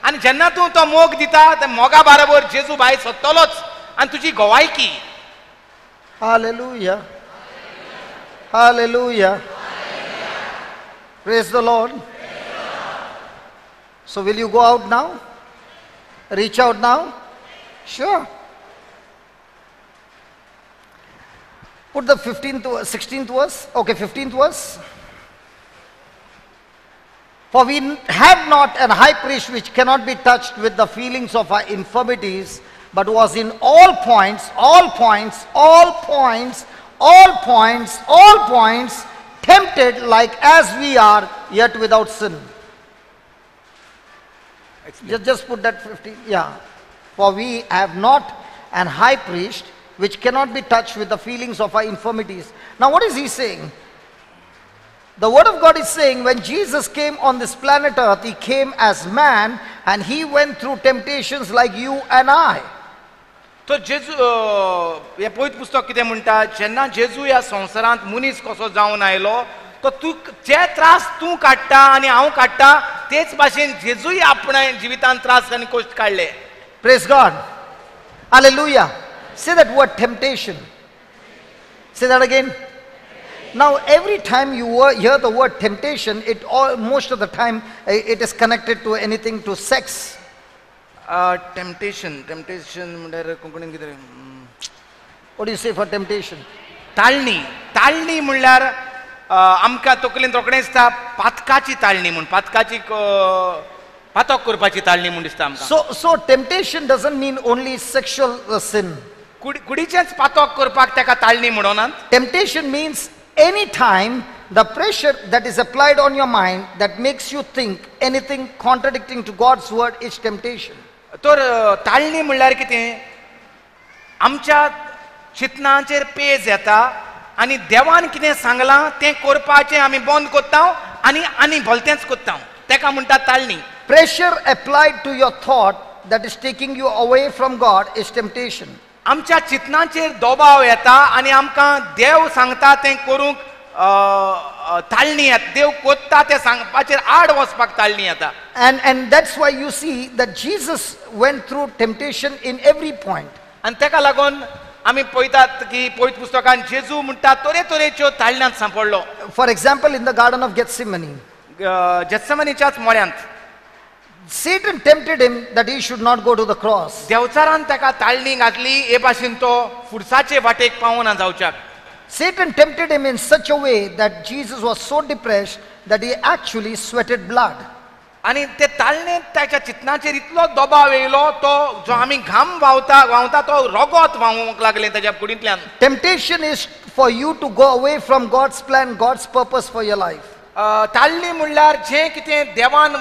आनी जेन्ना तूं तो मोग दिता, त्या मोगा बरोबर जेजू भायर सत्तलोच आनी तुजी गोवायकी. Hallelujah. Hallelujah. Praise the Lord. So will you go out now? Reach out now? Sure. Put the 16th verse. Okay, 15th verse. For we have not an high priest which cannot be touched with the feelings of our infirmities, but was in all points tempted like as we are, yet without sin. Just put that 15. Yeah. For we have not an high priest which cannot be touched with the feelings of our infirmities. Now what is he saying? The word of God is saying when Jesus came on this planet earth, he came as man and he went through temptations like you and I. तो जेजू हे पवित्र पुस्तक कितें म्हणटा जेन्ना जेजू ह्या संवसारांत मनीस कसो जावन आयलो तो तूं जे त्रास तूं काडटा आनी हांव काडटा तेच भाशेन जेजूय आपणे जिवितांत त्रास आनी कश्ट काडले. Praise God. Hallelujah. Say that word temptation. Say that again. Now, every time you hear the word temptation, most of the time it is connected to anything to sex. Temptation म्हणल्यार कोंकणीन कितें What do you say for temptation? ताळणी म्हणल्यार आमकां तकलेंत रोखडें दिसता पातकाची ताळणी म्हूण पातक करपाची ताळणी म्हूण दिसता आमकां. So temptation doesn't mean only sexual sin. कुडीचेंच पातक करपाक ताका ताळणी म्हणोनात. Temptation means any time the pressure that is applied on your mind that makes you think anything contradicting to God's word is temptation. तर ताळणी म्हणल्यार कितें आमच्या चिंतनाचेर पेज येता आनी देवान कितें सांगलां तें करपाचें आमी बंद कोत्ता आनी भलतेंच कोत्ता ताका म्हणटात ताळणी. Pressure applied to your thought that is taking you away from God is temptation. आमच्या चिंतनाचेर दबाव येता आनी आमकां देव सांगता तें करूंक ताळणी येता. देव कोत्ता तें सांगपाचेर आड वचपाक ताळणी येता. And that's why you see that Jesus went through temptation in every point. आनी ताका लागून आमी पळयतात की पवित्र पुस्तकांत जेजू म्हणटा तरेतरेच्यो ताळण्यांत सांपडलो. For example, in the Garden of Gethsemane, जेत्समनीच्याच मोळ्यांत Satan tempted him that he should not go to the cross. देवचारान ताका ताळणी घातली हे भाशेन तो फुडसाचे वाटेक पावना जावच्याक. Satan tempted him in such a way that Jesus was so depressed that he actually sweated blood. आनी ते ताळणेंत ताच्या चिंतनाचेर इतलो दबाव येयलो तो जो आमी घाम व्हांवता तो रगत व्हांवूंक लागलें ताच्या कुडींतल्यान. Temptation is for you to go away from God's plan, God's purpose for your life. ताळणी म्हणल्यार जें कितें देवान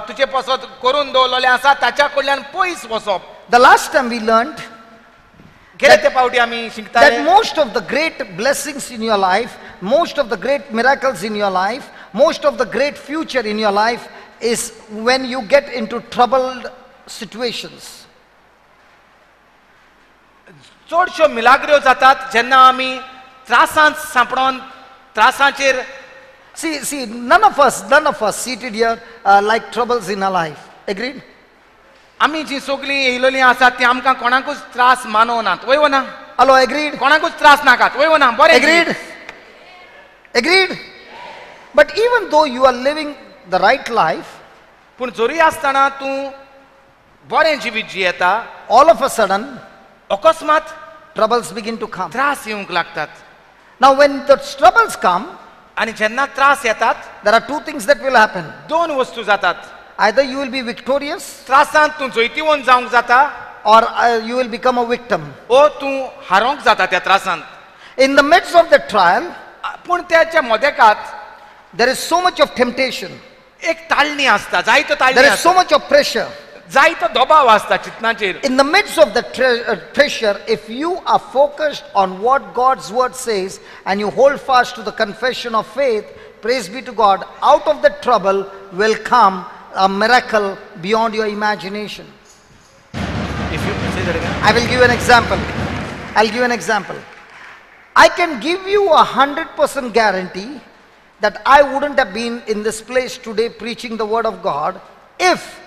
तुजे पासत करून दवरलेलें आसा ताच्या कडल्यान पयस वचप. The last time we learned गेले ते फावटी आमी शिकताले that most of the great blessings in your life, most of the great miracles in your life, most of the great future in your life is when you get into troubled situations. चडश्यो मिलाग्र्यो जातात जेन्ना आमी त्रासांत सांपडोन त्रासांचेर. See, none of us seated here like troubles in our life. Agreed? आमी जी सगळीं येयलोलीं आसात ती आमकां कोणाकूच त्रास मानोनात वय ना. Hello, agreed? कोणाकूच त्रास नाकात वय ना. बरें Agreed? Agreed? But even though you are living the right life, पूण जोरी आसतना तूं बरें जिवीत जियेता all of a sudden अकस्मात troubles begin to come. त्रास येवंक लागतात. Now when the troubles come, आनी जेन्ना त्रास येतात there are two things that will happen. दोन वस्तू जातात. Either you will be victorious त्रासांत तूं जैतिवंत जावंक जाता or you will become a victim. ओ तूं हारोंक जाता त्या त्रासांत. In the midst of the trial, पूण त्याच्या मदेकात there is so much of temptation. एक ताळणी आसता जायतो ताळणी There is आसता so much of pressure. जायतो दबाव आसता चिंतनाचेर. In the midst of the pressure, if you are focused on what God's word says and you hold fast to the confession of faith, praise be to God, out of the trouble will come a miracle beyond your imagination. If you say that again. I will give you an example. I'll give you an example. I can give you 100% guarantee that I wouldn't have been in this place today preaching the word of God if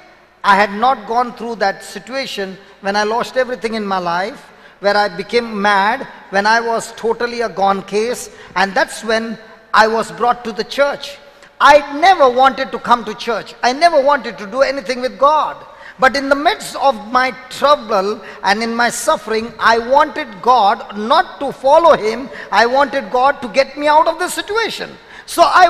I had not gone through that situation when I lost everything in my life, where I became mad, when I was totally a gone case, and that's when I was brought to the church. I never wanted to come to church. I never wanted to do anything with God. But in the midst of my trouble and in my suffering, I wanted God not to follow Him. I wanted God to get me out of the situation. So I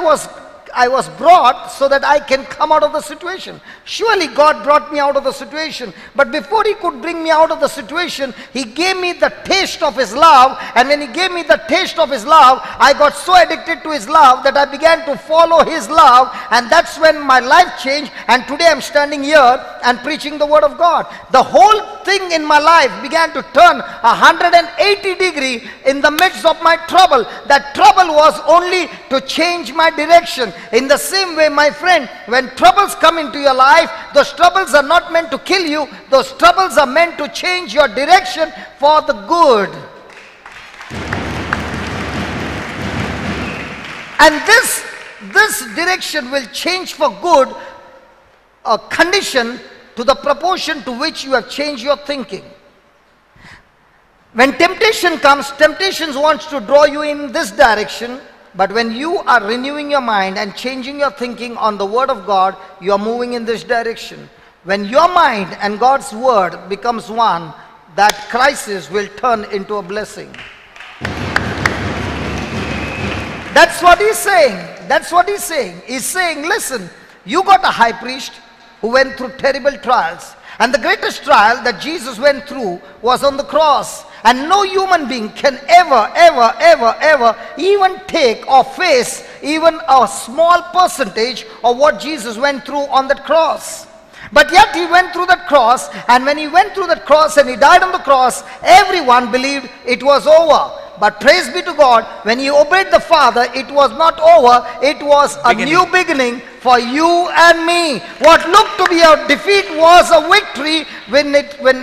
was brought so that I can come out of the situation. Surely God brought me out of the situation. But before He could bring me out of the situation, He gave me the taste of His love. And when He gave me the taste of His love, I got so addicted to His love that I began to follow His love. And that's when my life changed. And today I'm standing here and preaching the word of God. The whole thing in my life began to turn 180 degrees in the midst of my trouble. That trouble was only to change my direction. In the same way, my friend, when troubles come into your life, those troubles are not meant to kill you. Those troubles are meant to change your direction for the good. And this direction will change for good a condition to the proportion to which you have changed your thinking. When temptation comes, temptations wants to draw you in this direction, but when you are renewing your mind and changing your thinking on the word of God, you are moving in this direction. When your mind and God's word becomes one, that crisis will turn into a blessing. That's what he's saying. That's what he's saying. He's saying, listen, you got a high priest who went through terrible trials. And the greatest trial that Jesus went through was on the cross. And no human being can ever even take or face even a small percentage of what Jesus went through on that cross. But yet he went through that cross, and when he went through that cross and he died on the cross, everyone believed it was over. But praise be to God, when he obeyed the Father, it was not over, it was a new beginning for you and me. What looked to be a defeat was a victory when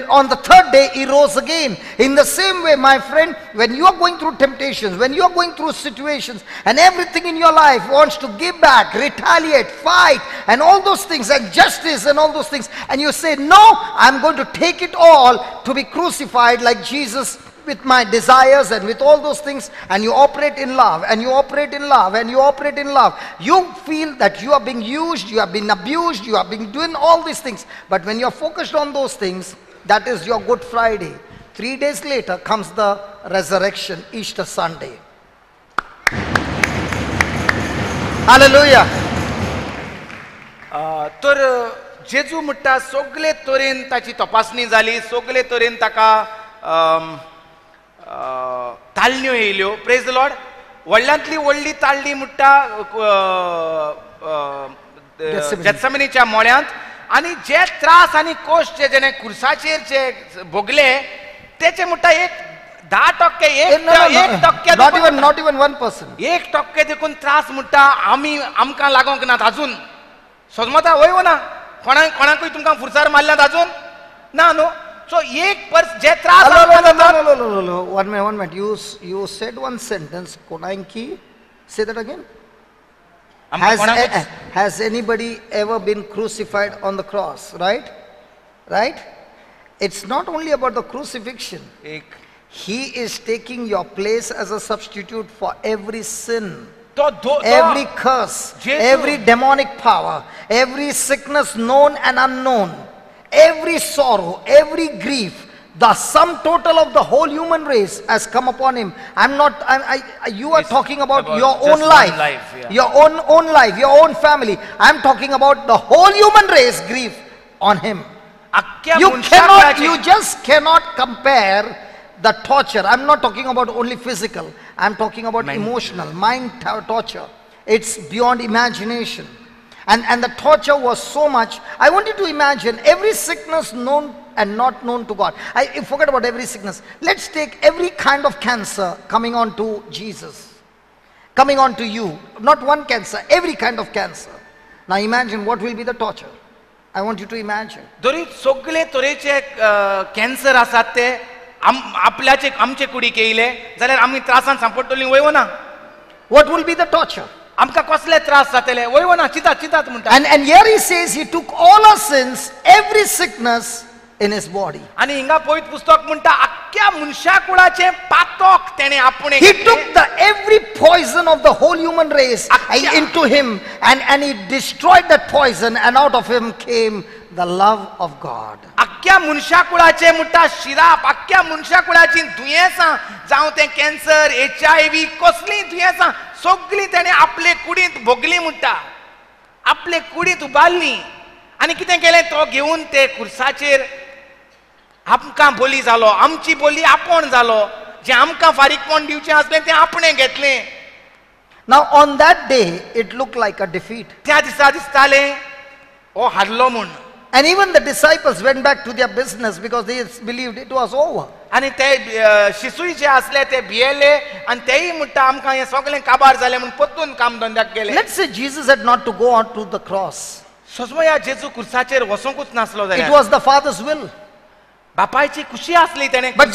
on the third day he rose again. In the same way, my friend, when you are going through temptations, when you are going through situations and everything in your life wants to give back, retaliate, fight and all those things, and justice and all those things, and you say, no, I'm going to take it all to be crucified like Jesus with my desires and with all those things, and you operate in love, and you operate in love, and you operate in love, you feel that you are being used, you have been abused, you have been doing all these things. But when you are focused on those things, that is your Good Friday. 3 days later comes the resurrection, Easter Sunday. Hallelujah. तर जेजू म्हणटा सगळे तरेन ताची तपासणी जाली, सगळे तरेन ताका ताळण्यो येयल्यो. Praise the Lord. व्हडल्यांतली व्हडली ताळणी म्हणटा गेत्सेमनीच्या मोळ्यांत. आनी जे त्रास आनी कोश्ट जे जेणे खुर्साचेर जे भोगले तेचे म्हणटा एक 10% 1% not even 1%. 1% देखून त्रास म्हणटा आमकां लागोंक नात अजून. सोजमता वय ना कोणाकूय तुमकां फुरसार मारल्यात अजून ना न्हू. So, जे त्रास no. One minute. You said one sentence. Konainki. Say that again. Has anybody ever been crucified on the cross? Right? Right? It's not only about the crucifixion. He is taking your place as a substitute for every sin, every curse, every demonic power, every sickness known and unknown. Every sorrow, every grief, the sum total of the whole human race has come upon him. You are talking about your own life, your own life, your own family. I'm talking about the whole human race grief on him. You just cannot compare the torture. I'm not talking about only physical. I'm talking about emotional, mind torture. It's beyond imagination. And the torture was so much. I want you to imagine every sickness known and not known to God. I forget about every sickness. Let's take every kind of cancer coming on to Jesus, coming on to you. Not one cancer, every kind of cancer. Now imagine what will be the torture. I want you to imagine. जरी सगळे तरेचे cancer आसात ते आपल्याचे आमचे कुडीक येयले जाल्यार आमी त्रासान सांपडटलीं वयव ना. What will be the torture? आमकां कसले त्रास जातले वयव ना. चितात म्हणटा. And here he says he took all our sins, every sickness in his body. आनी हिंगा पवित्र पुस्तक म्हणटा आख्ख्या मनशा कुळाचे पातक तेणे आपणे. He took every poison of the whole human race into him, and he destroyed that poison, and out of him came the love of God. आख्ख्या मनशा कुळाचे म्हणटा शिराप, आख्ख्या मनशा कुळाची दुयेंसां जावं ते कॅन्सर, HIV, कसलीं दुयेंसां सगळीं तेणे आपले कुडींत भोगली म्हणटा. आपले कुडींत उबारली आनी कितें केलें तो घेवन ते खुर्साचेर आमकां बोली जालो. आमची बोली आपण जालो. जे आमकां फारीकपण दिवचें आसलें तें आपणें घेतलें. Now on that day it looked like a defeat. त्या दिसा दिसतालें हो हारलो म्हूण. And even the disciples went back to their business because they believed it was over. आणि ते शिसूय जे असले ते भियेले आणि तेही म्हणटा आमकां हे सगळें काबार जालें म्हणून परतून काम धंद्याक गेले. Let's say Jesus had not to go on to the cross. सजमया जेजू कुर्साचेर वचोंकूच नासलो It जाल्यार was the Father's will. बापायची खुशी असली तेणे But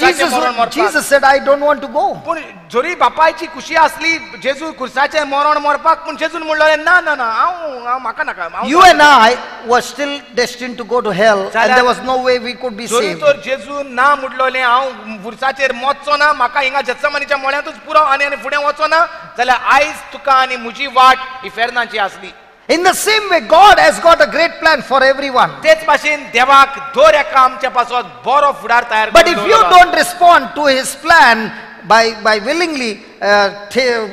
Jesus said, I don't want to go. पूण जोरी बापायची खुशी असली जेजू कुर्साचेर मरण मरपाक पूण जेजून म्हणलें ना ना ना हांव म्हाका नाका. You and I were still destined to go to hell, and there was no way we could be जोरी saved. तर जेजू ना म्हणलोलें हांव कुर्साचेर मरचो ना म्हाका हिंगा जत्समनीच्या मोळ्यांतूच पुरो आनी फुडें वचो ना जाल्यार आयज तुका आनी म्हजी वाट ही फेरनाची आसली. In the same way, God has got a great plan for everyone. तेच भाशेन देवाक दर एका आमच्या पासत बरो फुडार तयार But करून if you दवरला. don't respond to His plan by willingly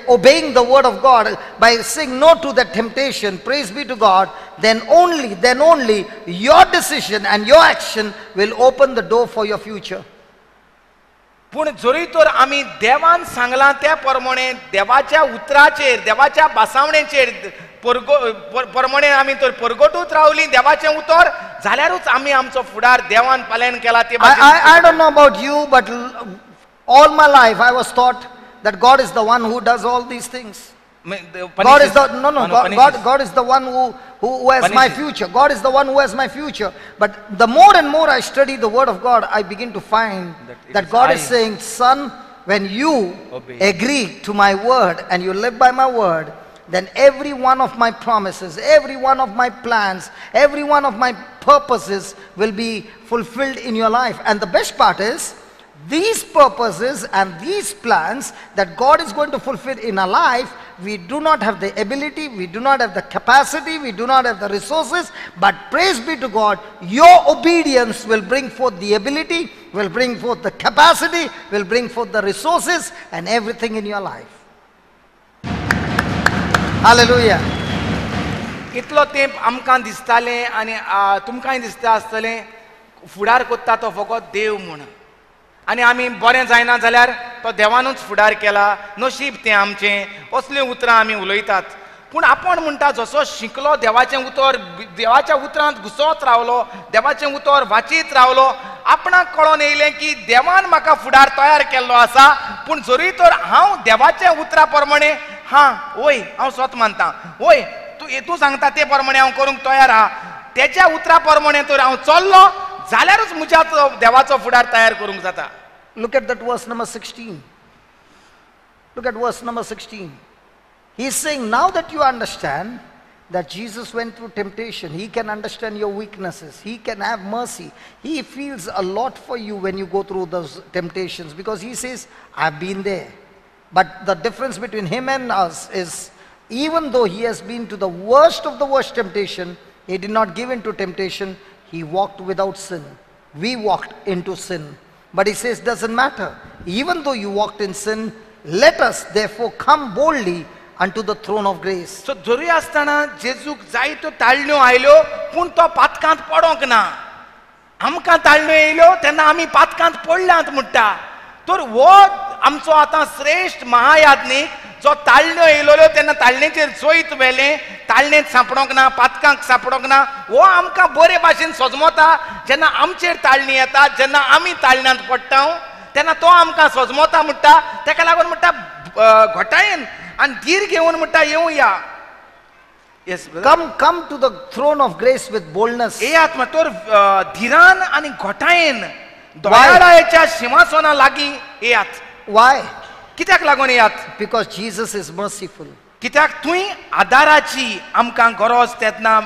obeying the word of God, by saying no to that temptation, praise be to God, then only your decision and your action will open the door for your future. पूण जोरी तर आमी देवान सांगलां त्या प्रमाणे देवाच्या उतराचेर देवाच्या बासावणेचेर प्रमाणे आमी तर परगटूच रावलीं देवाचें उतर जाल्यारूच आमी आमचो फुडार देवान पालन केला ते I don't know about you, but all my life I was taught that God is the one who does all these things. God is the God is the one who has my future. God is the one who has my future. But the more and more I study the word of God, I begin to find that God is saying, son, when you agree to my word and you live by my word, then every one of my promises, every one of my plans, every one of my purposes will be fulfilled in your life. And the best part is, these purposes and these plans that God is going to fulfill in our life, we do not have the ability, we do not have the capacity, we do not have the resources, but praise be to God, your obedience will bring forth the ability, will bring forth the capacity, will bring forth the resources and everything in your life. Hallelujah. इतलो तेंप आमकां दिसतालें आनी तुमकांय दिसता आसतलें फुडार कोत्ता तो फकत देव म्हूण आनी आमी बरें जायना जाल्यार तो देवानूच फुडार केला नशीब तें आमचें असलीं उतरां आमी उलयतात पूण आपूण म्हणटा जसो शिकलो देवाचें उतर देवाच्या उतरांत घुसत रावलो देवाचें उतर वाचीत रावलो आपणाक कळोन येयलें की देवान म्हाका फुडार तयार केल्लो आसा पूण जरी तर हांव देवाच्या उतरा प्रमाणे वय हांव स्वत मानतां वय तूं सांगता ते प्रमाणे हांव करूंक तयार आहा तेच्या उतरा प्रमाणे तर हांव चल्लो जाल्यारूच म्हज्या देवाचो फुडार तयार करूंक जाता. Look at that verse number 16. Look at verse number 16. He is saying, now that you understand that Jesus went through temptation, He can understand your weaknesses, He can have mercy, He feels a lot for you when you go through those temptations, because He says, I've been there. But the difference between Him and us is, even though He has been to the worst of the worst temptation, He did not give in to temptation, He walked without sin. We walked into sin. But He says, doesn't matter. Even though you walked in sin, let us therefore come boldly unto the throne of grace. So जोरी आसतना जेजूक जाय त्यो ताळण्यो आयल्यो पूण तो पातकांत पडोंक ना आमकां ताळण्यो येयल्यो तेन्ना आमी पातकांत पडल्यांत म्हणटा तर हो आमचो आतां श्रेश्ठ महायाज्ञीक जो ताळण्यो येयल्यो तेन्ना ताळणेचेर चोयत व्हेलें ताळणेंत सांपडोंक ना पातकांक सांपडोंक ना हो आमकां बरे भाशेन सजमता जेन्ना आमचेर ताळणी येता जेन्ना आमी ताळण्यांत पडटा तेन्ना तो आमकां सजमता म्हणटा तेका लागून म्हणटा घोटायेन आनी धीर घेवन म्हणटा येवया. Yes, come to the throne of grace with boldness. येयात तर धीरान आनी घोटायेन दयाळाच्या सिंहासना लागीं येयात. Why? कित्याक लागून येयात? Because Jesus is merciful. कित्याक थंय आदाराची आमकां गरज तेन्ना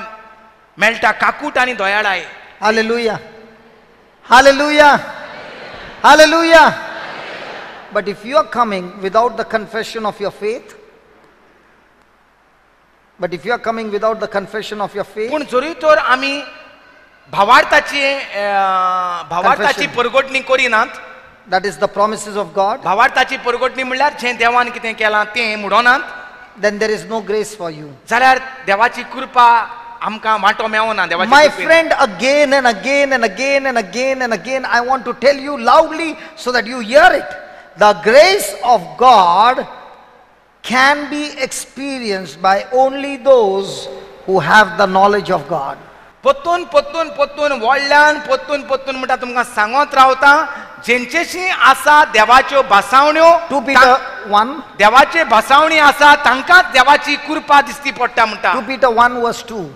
मेळटा काकूट आनी दयाळाय. Hallelujah. Hallelujah. Hallelujah. But if you are coming without the confession of your faith, पूण जरी तर आमी भावार्थाची परगटणी करिनात, that is the promises of God, भावार्थाची परगटणी म्हणल्यार जें देवान कितें केलां तें म्हणोनात, then there is no grace for you. जाल्यार देवाची कृपा आमकां वांटो मेळना. देवाची My friend, again and again and again and again and again, I want to tell you loudly so that you hear it. The grace of God can be experienced by only those who have the knowledge of God. पोत्तून पोत्तून पोत्तून व्हडल्यान पोत्तून पोत्तून म्हणटा तुमकां सांगत रावता जेंचेशी आसा देवाच्यो भासावण्यो 2 Peter 1. देवाचे भासावणी आसा तांकांच देवाची कृपा दिसती पडटा म्हणटा 2 Peter 1 verse 2.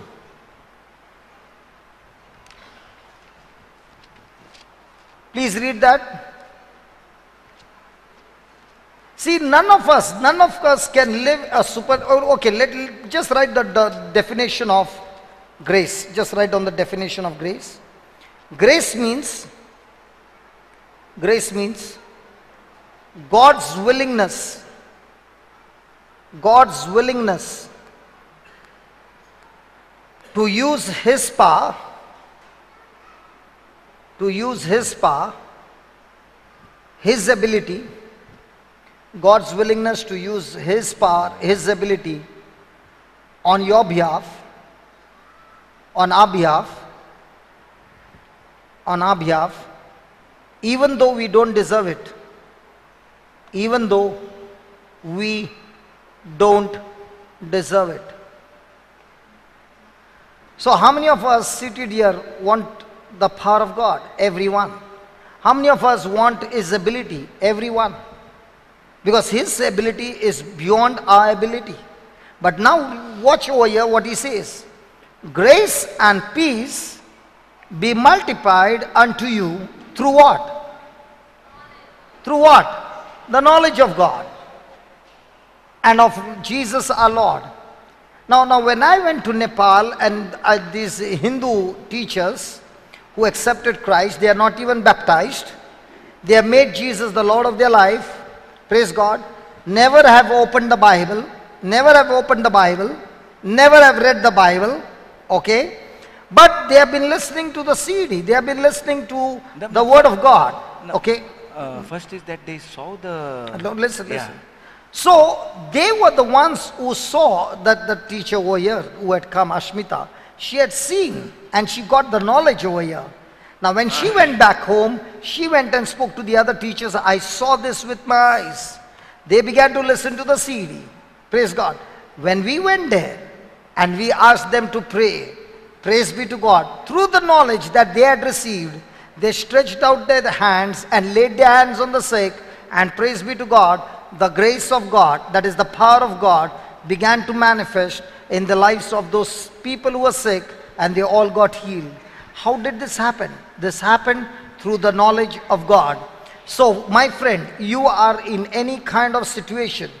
Please read that. See, none of us can live a super, okay, just write the definition of grace. Just write down the definition of grace. Grace means God's willingness to use His power, His ability, God's willingness to use His power, His ability on your behalf, on our behalf, even though we don't deserve it, even though we don't deserve it. So how many of us seated here want the power of God? Everyone. How many of us want His ability? Everyone. Because His ability is beyond our ability. But now watch over here what He says. Grace and peace be multiplied unto you through what? Through what? The knowledge of God and of Jesus our Lord. Now when I went to Nepal, and these Hindu teachers who accepted Christ, they are not even baptized. They have made Jesus the Lord of their life. Praise God. Never have opened the Bible. Never have read the Bible. Okay. But they have been listening to the CD. They have been listening to the Word of God. Okay. First is that they saw the... No, listen. So they were the ones who saw that the teacher over here who had come, Ashmita, she had seen and she got the knowledge over here. Now when she went back home, she went and spoke to the other teachers. I saw this with my eyes. They began to listen to the CD. Praise God. When we went there and we asked them to pray, praise be to God, through the knowledge that they had received, they stretched out their hands and laid their hands on the sick, and praise be to God, the grace of God, that is the power of God, began to manifest in the lives of those people who were sick, and they all got healed. How did this happen? This happened through the knowledge of God. So my friend, you are in any kind of situation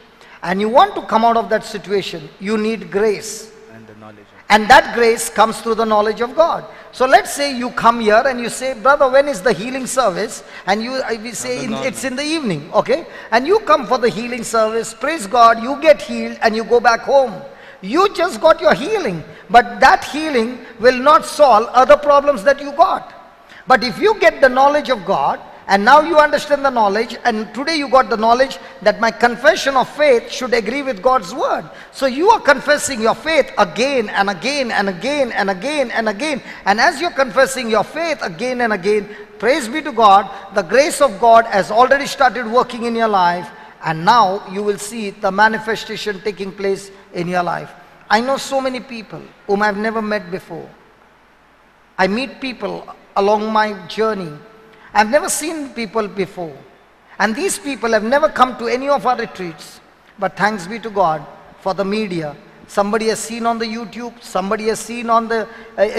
and you want to come out of that situation, you need grace. And the knowledge. And that grace comes through the knowledge of God. So let's say you come here and you say, brother, when is the healing service? And we say it's in the evening, okay? And you come for the healing service, praise God, you get healed and you go back home. You just got your healing, but that healing will not solve other problems that you got. But if you get the knowledge of God, and now you understand the knowledge, and today you got the knowledge that my confession of faith should agree with God's word. So you are confessing your faith again and again and again and again and again. And as you're confessing your faith again and again, praise be to God, the grace of God has already started working in your life. And now you will see the manifestation taking place in your life. I know so many people whom I've never met before. I meet people along my journey. I've never seen people before. And these people have never come to any of our retreats. But thanks be to God for the media. Somebody has seen on the YouTube, somebody has seen on the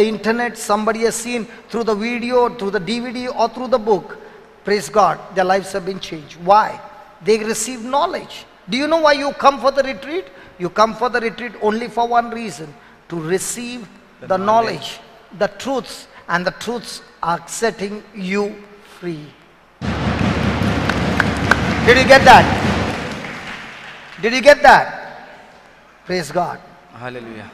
internet, somebody has seen through the video, through the DVD or through the book. Praise God, their lives have been changed. Why? They receive knowledge. Do you know why you come for the retreat? You come for the retreat only for one reason, to receive the knowledge, the truths, and the truths are setting you free. Did you get that? Did you get that? Praise God. Hallelujah.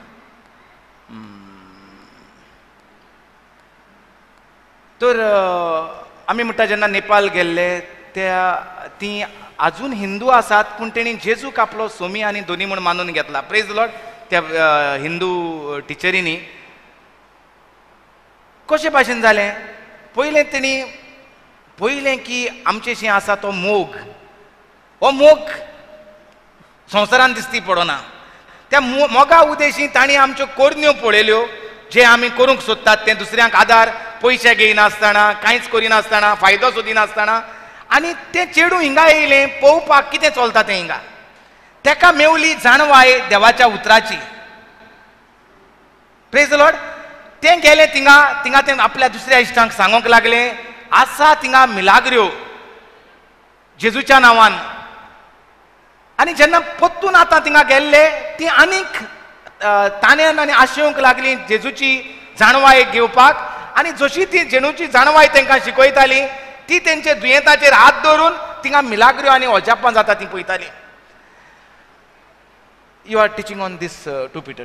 तर आम्ही म्हणटा जेन्ना नेपाल गेल्ले ती अजून हिंदू आसात पूण तेणी जेजूक आपलो सोमी आनी दोनी म्हूण मानून घेतला. Praise the Lord. त्या हिंदू टिचरींनी कशे भाशेन जालें, पयलें की आमचेशी आसा तो मोग, हो मोग संवसारान दिसती पडना. त्या मोगा उदेशी तांणी आमच्यो कोरन्यो पळयल्यो, जे आमी करूंक सोदतात ते दुसऱ्यांक आदार पयशे घेयनासतना कांयच करिनासतना फायदो सोदिनासतना आनी तें चेडूं हिंगा येयलें पळोवपाक कितें चलता तें हिंगा तेका मेवली जाणवाय देवाच्या उतराची प्रेज द लॉर्ड तें गेलें थिंगा तें आपल्या दुसऱ्या इश्टांक सांगूंक लागलें आसा थिंगा मिलाग्र्यो जेजूच्या नांवान आनी जेन्ना परतून आतां थिंगा गेल्ले ती आनीक ताणेन आनी आशेवंक लागली जेजूची जाणवाय घेवपाक आनी जशी ती जेजूची जाणवाय तांकां शिकयताली ती तेंचे दुयेंताचेर हात दवरून थिंगा मिलाग्र्यो आनी ओजापां जाता ती पळयताली you are teaching on this to Peter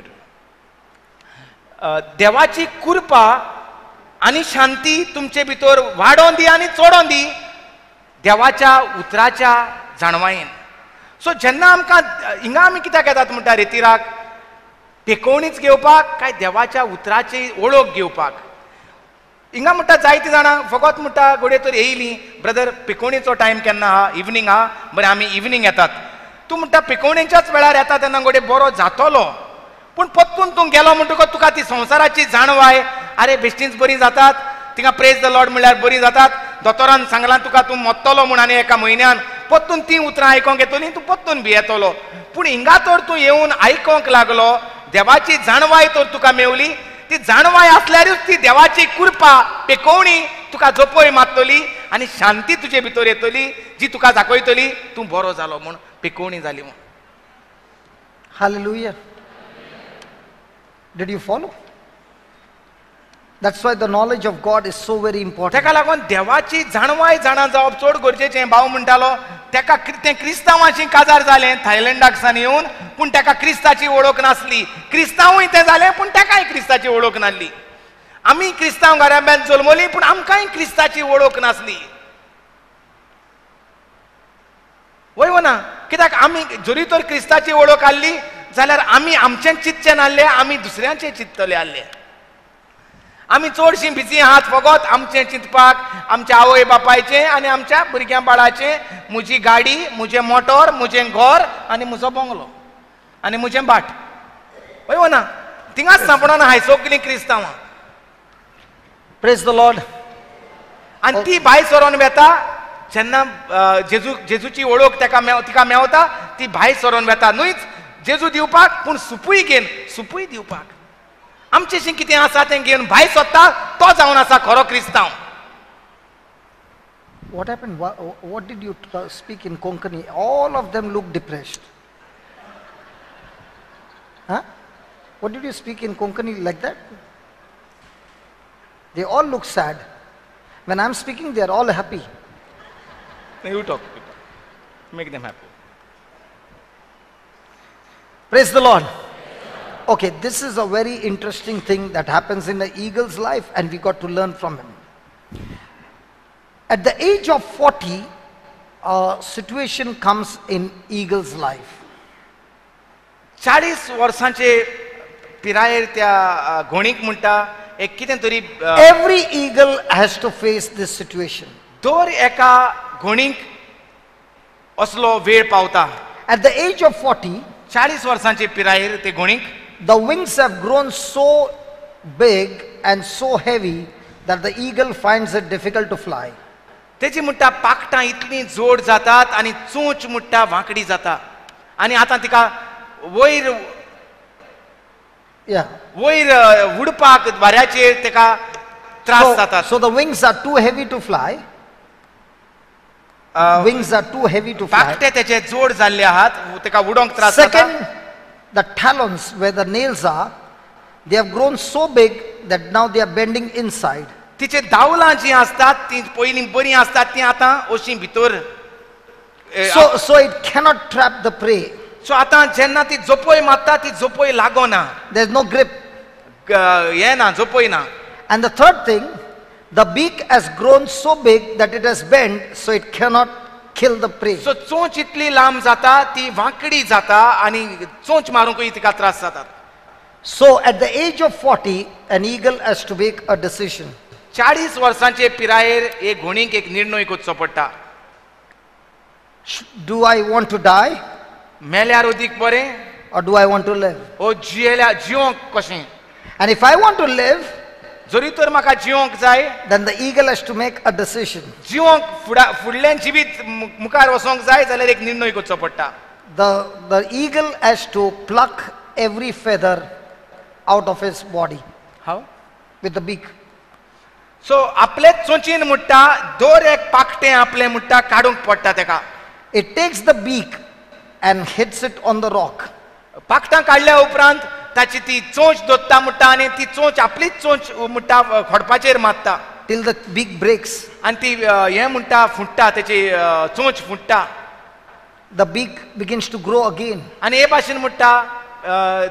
देवाची कृपा आनी शांती तुमचे भितर वाडोवन दी आनी चोडोवन दी देवाच्या उतराच्या जाणवायेन सो जेन्ना आमकां हिंगा आमी कित्याक येतात म्हणटा रेतीराक पेकोवणीच घेवपाक काय देवाच्या उतराची ओळख घेवपाक हिंगा म्हणटा जायतीं जाणां फकत म्हणटा घोडये तर येयलीं ब्रदर पिकोवणीचो टायम केन्ना आहा इवनींग आहा बरें आमी इवनींग येतात तूं म्हणटा पिकोवणीच्याच वेळार येता तेन्ना घोडये बरो जातलो पूण पत्तून तूं गेलो म्हणटकच तुका ती संवसाराची जाणवाय अरे बेश्टीच बरी जातात थिंगा प्रेज द लॉर्ड म्हळ्यार बरी जातात दोतोरान सांगलां तुका तूं मरतलो म्हूण आनी एका म्हयन्यान पत्तून ती उतरां आयकोंक येतलीं तूं पत्तून बी येतलो पूण हिंगा तर तूं येवन आयकोंक लागलो देवाची जाणवाय तर तुका मेवली ती जाणवाय आसल्यारूच ती देवाची कृपा पेकोवणी तुका जपय मारतली आनी शांती तुजे भितर येतली जी तुका दाखयतली तूं बरो जालो म्हूण पेकोवणी जाली म्हूण Hallelujah. Did you follow? That's why the knowledge of God is so very important. तेका लागून देवाची जाणवाय जाणा जावप चड गरजेचें भाव म्हणटालो तेका तें क्रिस्तांवांची काजार जालें थायलंडाक सावन येवन पूण तेका क्रिस्ताची वळख नासली क्रिस्तांवूय तें जालें पूण तेकाय क्रिस्ताची वळख नासली आमी क्रिस्तांव घराब्यांत जल्मलीं पूण आमकांय क्रिस्ताची वळख नासली वय ना कित्याक आमी जरी तर क्रिस्ताची वळख आसली जाल्यार आमी आमचें चिंतचें नासलें आमी दुसऱ्यांचें चिंततले आसले आमी चडशीं बिजी आहात फकत आमचें चिंतपाक आमच्या आवय बापायचें आनी आमच्या भुरग्यां बाळाचें म्हजी गाडी म्हजें मोटोर म्हजें घर आनी म्हजो बंगलो आनी म्हजें बाट वय ना थिंगाच सांपडना हाय सगलीं क्रिस्तांवां Praise the Lord. आनी ती भायर सरोन वेता जेन्ना जेजूची वळख तिका मेवता ती भायर सरोन वेता न्हूच जेजू दिवपाक पूण सुपूय घेवन सुपूय दिवपाक आमचेशीं कितें आसा तें घेवन भायर सरता तो जावन आसा खरो क्रिस्तांव What happened? What did you speak in Konkani? All of them look depressed. Huh? What did you speak in Konkani like that? They all look sad. When I'm speaking, they are all happy. You talk. Make them happy. Praise the Lord. Okay, this is a very interesting thing that happens in the eagle's life, and we got to learn from him. At the age of 40, a situation comes in eagle's life. 40 वर्सांचे पिरायेर त्या घोणीक म्हणटा एक कितें तरी Every eagle has to face this situation. दर एका घोणीक असलो वेळ पावता At the age of 40, 40 वर्सांचे पिरायेर ते घोणीक the wings have grown so big and so heavy that the eagle finds it difficult to fly. Techi म्हणटा पाकटां इतलीं जोड जातात आनी चोंच म्हणटा वांकडी जाता आनी आतां तिका वयर वयर उडपाक वाऱ्याचेर तेका त्रास जातात So the wings are too heavy to fly. Wings are too heavy to fly. पाकटे तेचे जोड जाल्ले आहात तेका उडोंक त्रास जाता Second, the talons where the nails are, they have grown so big that now they are bending inside. तिचे दावलां जीं आसतात ती पयलीं बरीं आसतात ती आतां अशीं भितर So it cannot trap the prey. सो आतां जेन्ना ती जोपय मारता ती जोपय लागोना There is no grip. हे ना जोपय ना And the third thing, the beak has grown so big that it has bent, so it cannot kill the prey. सो चोंच इतली लांब जाता ती वांकडी जाता आनी चोंच मारूंकूय तिका त्रास जातात So at the age of 40, an eagle has to make a decision. 40 वर्सांचे पिरायेर एक घोणीक एक निर्णय करचो पडटा Do I want to die मेल्यार अदीक बरें or do I want to live? ओ जियोंक कशें And if I want to live, जरी तर म्हाका जिवंक जाय, then the eagle has to make a decision. जिवंक फुडल्यान जिवीत मुखार वचोंक जाय जाल्यार एक निर्णय करचो पडटा. The eagle has to pluck every feather out of his body how with the beak. सो आपले चोंचीन मुट्टा दर एक पाकटें आपले मुट्टा काडूंक पडटा तेका. It takes the beak and hits it on the rock. पाकटां काडल्या उपरांत ताची ती चोंच दोत्ता मुट्टा आनी ती चोंच आपलीच चोंच मुट्टा खोडपाचेर मारता Till the beak breaks. आनी ती हें म्हणटा फुट्टा, तेची चोंच फुट्टा The beak begins to grow again. आनी हे भाशेन म्हणटा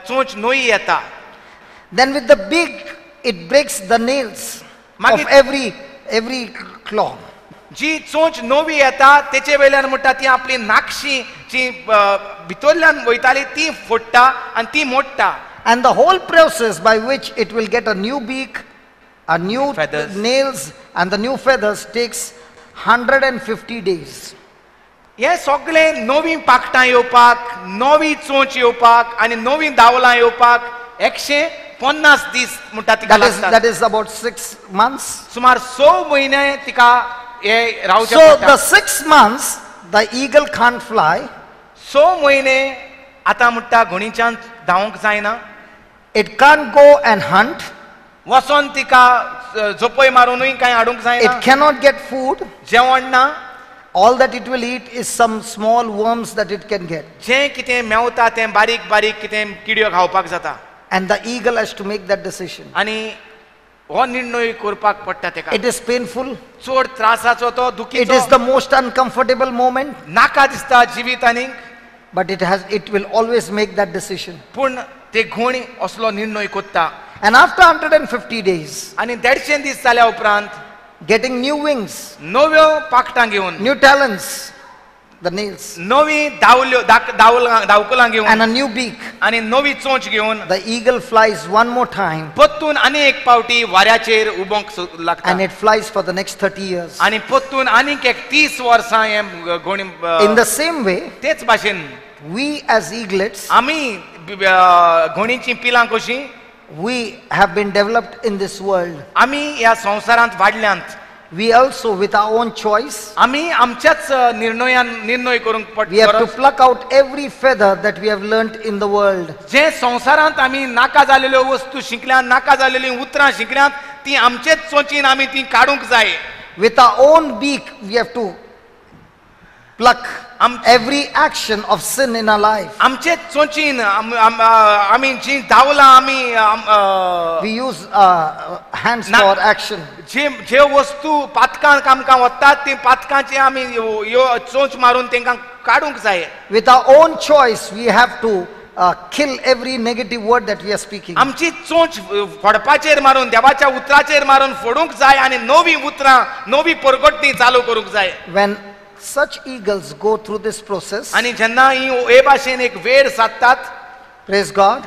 चोंच नवी येता. Then with the beak, it breaks the nails of Magi- every claw. जी चोंच नवी येता तेचे वयल्यान म्हणटा ती आपली नाकशी जी भितरल्यान वयताली ती फोडटा आनी ती मोडटा. And the whole process by which it will get a new beak, a new Feathers. nails, and the new feathers takes 150 days. हे सगळें नवीन पाकटां येवपाक, नवी चोंच येवपाक आनी नवीन दावलां येवपाक 150 दीस म्हणटा तिका लागतात. That is about 6 months. सुमार 6 म्हयने तिका हे रावचें So पडटा. the 6 months, the eagle can't fly. 6 म्हयने आतां म्हणटा घोणीच्यान धांवंक जायना. It can't go and hunt. वचोन तिका झोपय मारूनय कांय हाडूंक जायना. It cannot get food. जेवण ना. All that it will eat is some small worms that it can get. जें कितें मेवता तें बारीक बारीक कितें किडयो खावपाक जाता. And the eagle has to make that decision. आनी हो निर्णय करपाक पडटा तेका. It is painful. चड त्रासाचो तो It is दुखीचो the most uncomfortable moment. नाका दिसता जिवितांनी, But it will always make that decision. पूण ते घोण असलो निर्णय कोत्ता. And after 150 days, आनी 150 दीस जाल्या उपरांत getting new wings, नव्यो पाकटां घेवन, new talons, the nails, नवी दावकलां घेवन and a new beak, आनी नवी चोंच घेवन the eagle flies one more time परतून आनी एक पावटी वाऱ्याचेर उबोंक लागता. and it flies for the next 30 years. आनी परतून आनीक एक 30 वर्सां हे घोणी In the same way, तेच भाशेन we as eaglets, आमी घोणीची पिलां कशीं we have been developed in this world. आमी ह्या संवसारांत वाडल्यांत. We also, with our own choice, आमी आमच्याच निर्णयान निर्णय करूंक we have to पडटा. pluck out every feather that we have learnt in the world. जे संवसारांत आमी नाका जालेल्यो वस्तू शिकल्यात, नाका जालेलीं उतरां शिकल्यात, ती आमचेच चोंचीन आमी ती काडूंक जाय. With our own beak, we have to pluck every action of sin in our life. आमचेच चोंचीन आमी जी दावलां आमी We use hands Na- for action. जे वस्तू पातकांक आमकां वतात ती पातकांची आमी ह्यो चोंच मारून तांकां काडूंक जाय. With our own choice, we have to kill every negative word that we are speaking. आमची चोंच फोडपाचेर मारून, देवाच्या उतराचेर मारून फोडूंक जाय आनी नवी उतरां, नवी परगट्टी चालू करूंक जाय. When such eagles go through this process, आनी जेन्ना ही हे भाशेन एक वेळ सादतात, praise God,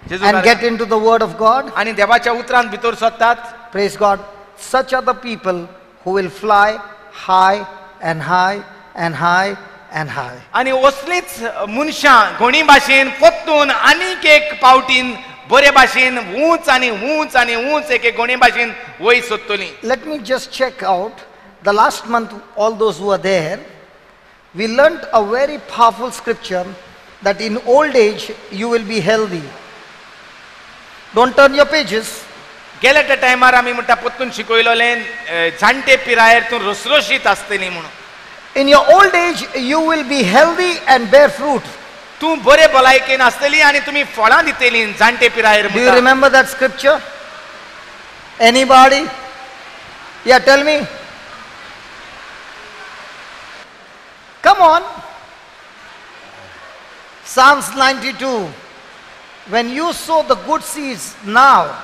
जेजू and घरात- get into the word of God, आनी देवाच्या उतरांत भितर सोदतात, praise God, such are the people who will fly high and high and high and high. आनी असलीच मनशां घोणी भाशेन परतून आनीक एक पावटीन बरे भाशेन उंच आनी उंच आनी उंच एक घोणी भाशेन वयर सोदतलीं. Let me just check out the last month, all those who were there, we learnt a very powerful scripture that in old age you will be healthy. Don't turn your pages. गेल्या त्या टायमार आमी म्हणटा परतून शिकयलोलें जाणटे पिरायेर तूं रसरशीत आसतलीं म्हणून. In your old age you will be healthy and bear fruit. तूं बरे भलायकेन आसतली आनी तुमी फळां दितलीं जाणटे पिरायेर Do you म्हणटा. remember that scripture? Anybody? Yeah, tell me. Come on. Psalms 92. When you sow the good seeds now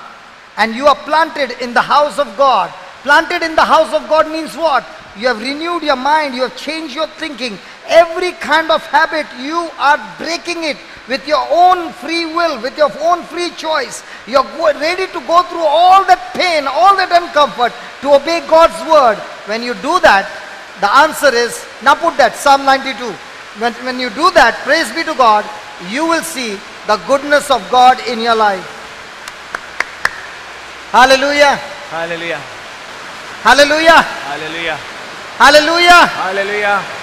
and you are planted in the house of God. Planted in the house of God means what? You have renewed your mind, you have changed your thinking. Every kind of habit, you are breaking it with your own free will, with your own free choice. You are ready to go through all that pain, all that uncomfort to obey God's word. When you do that, the answer is, now put that, Psalm 92. When you do that, praise be to God, you will see the goodness of God in your life. Hallelujah. Hallelujah. Hallelujah. Hallelujah. Hallelujah. Hallelujah.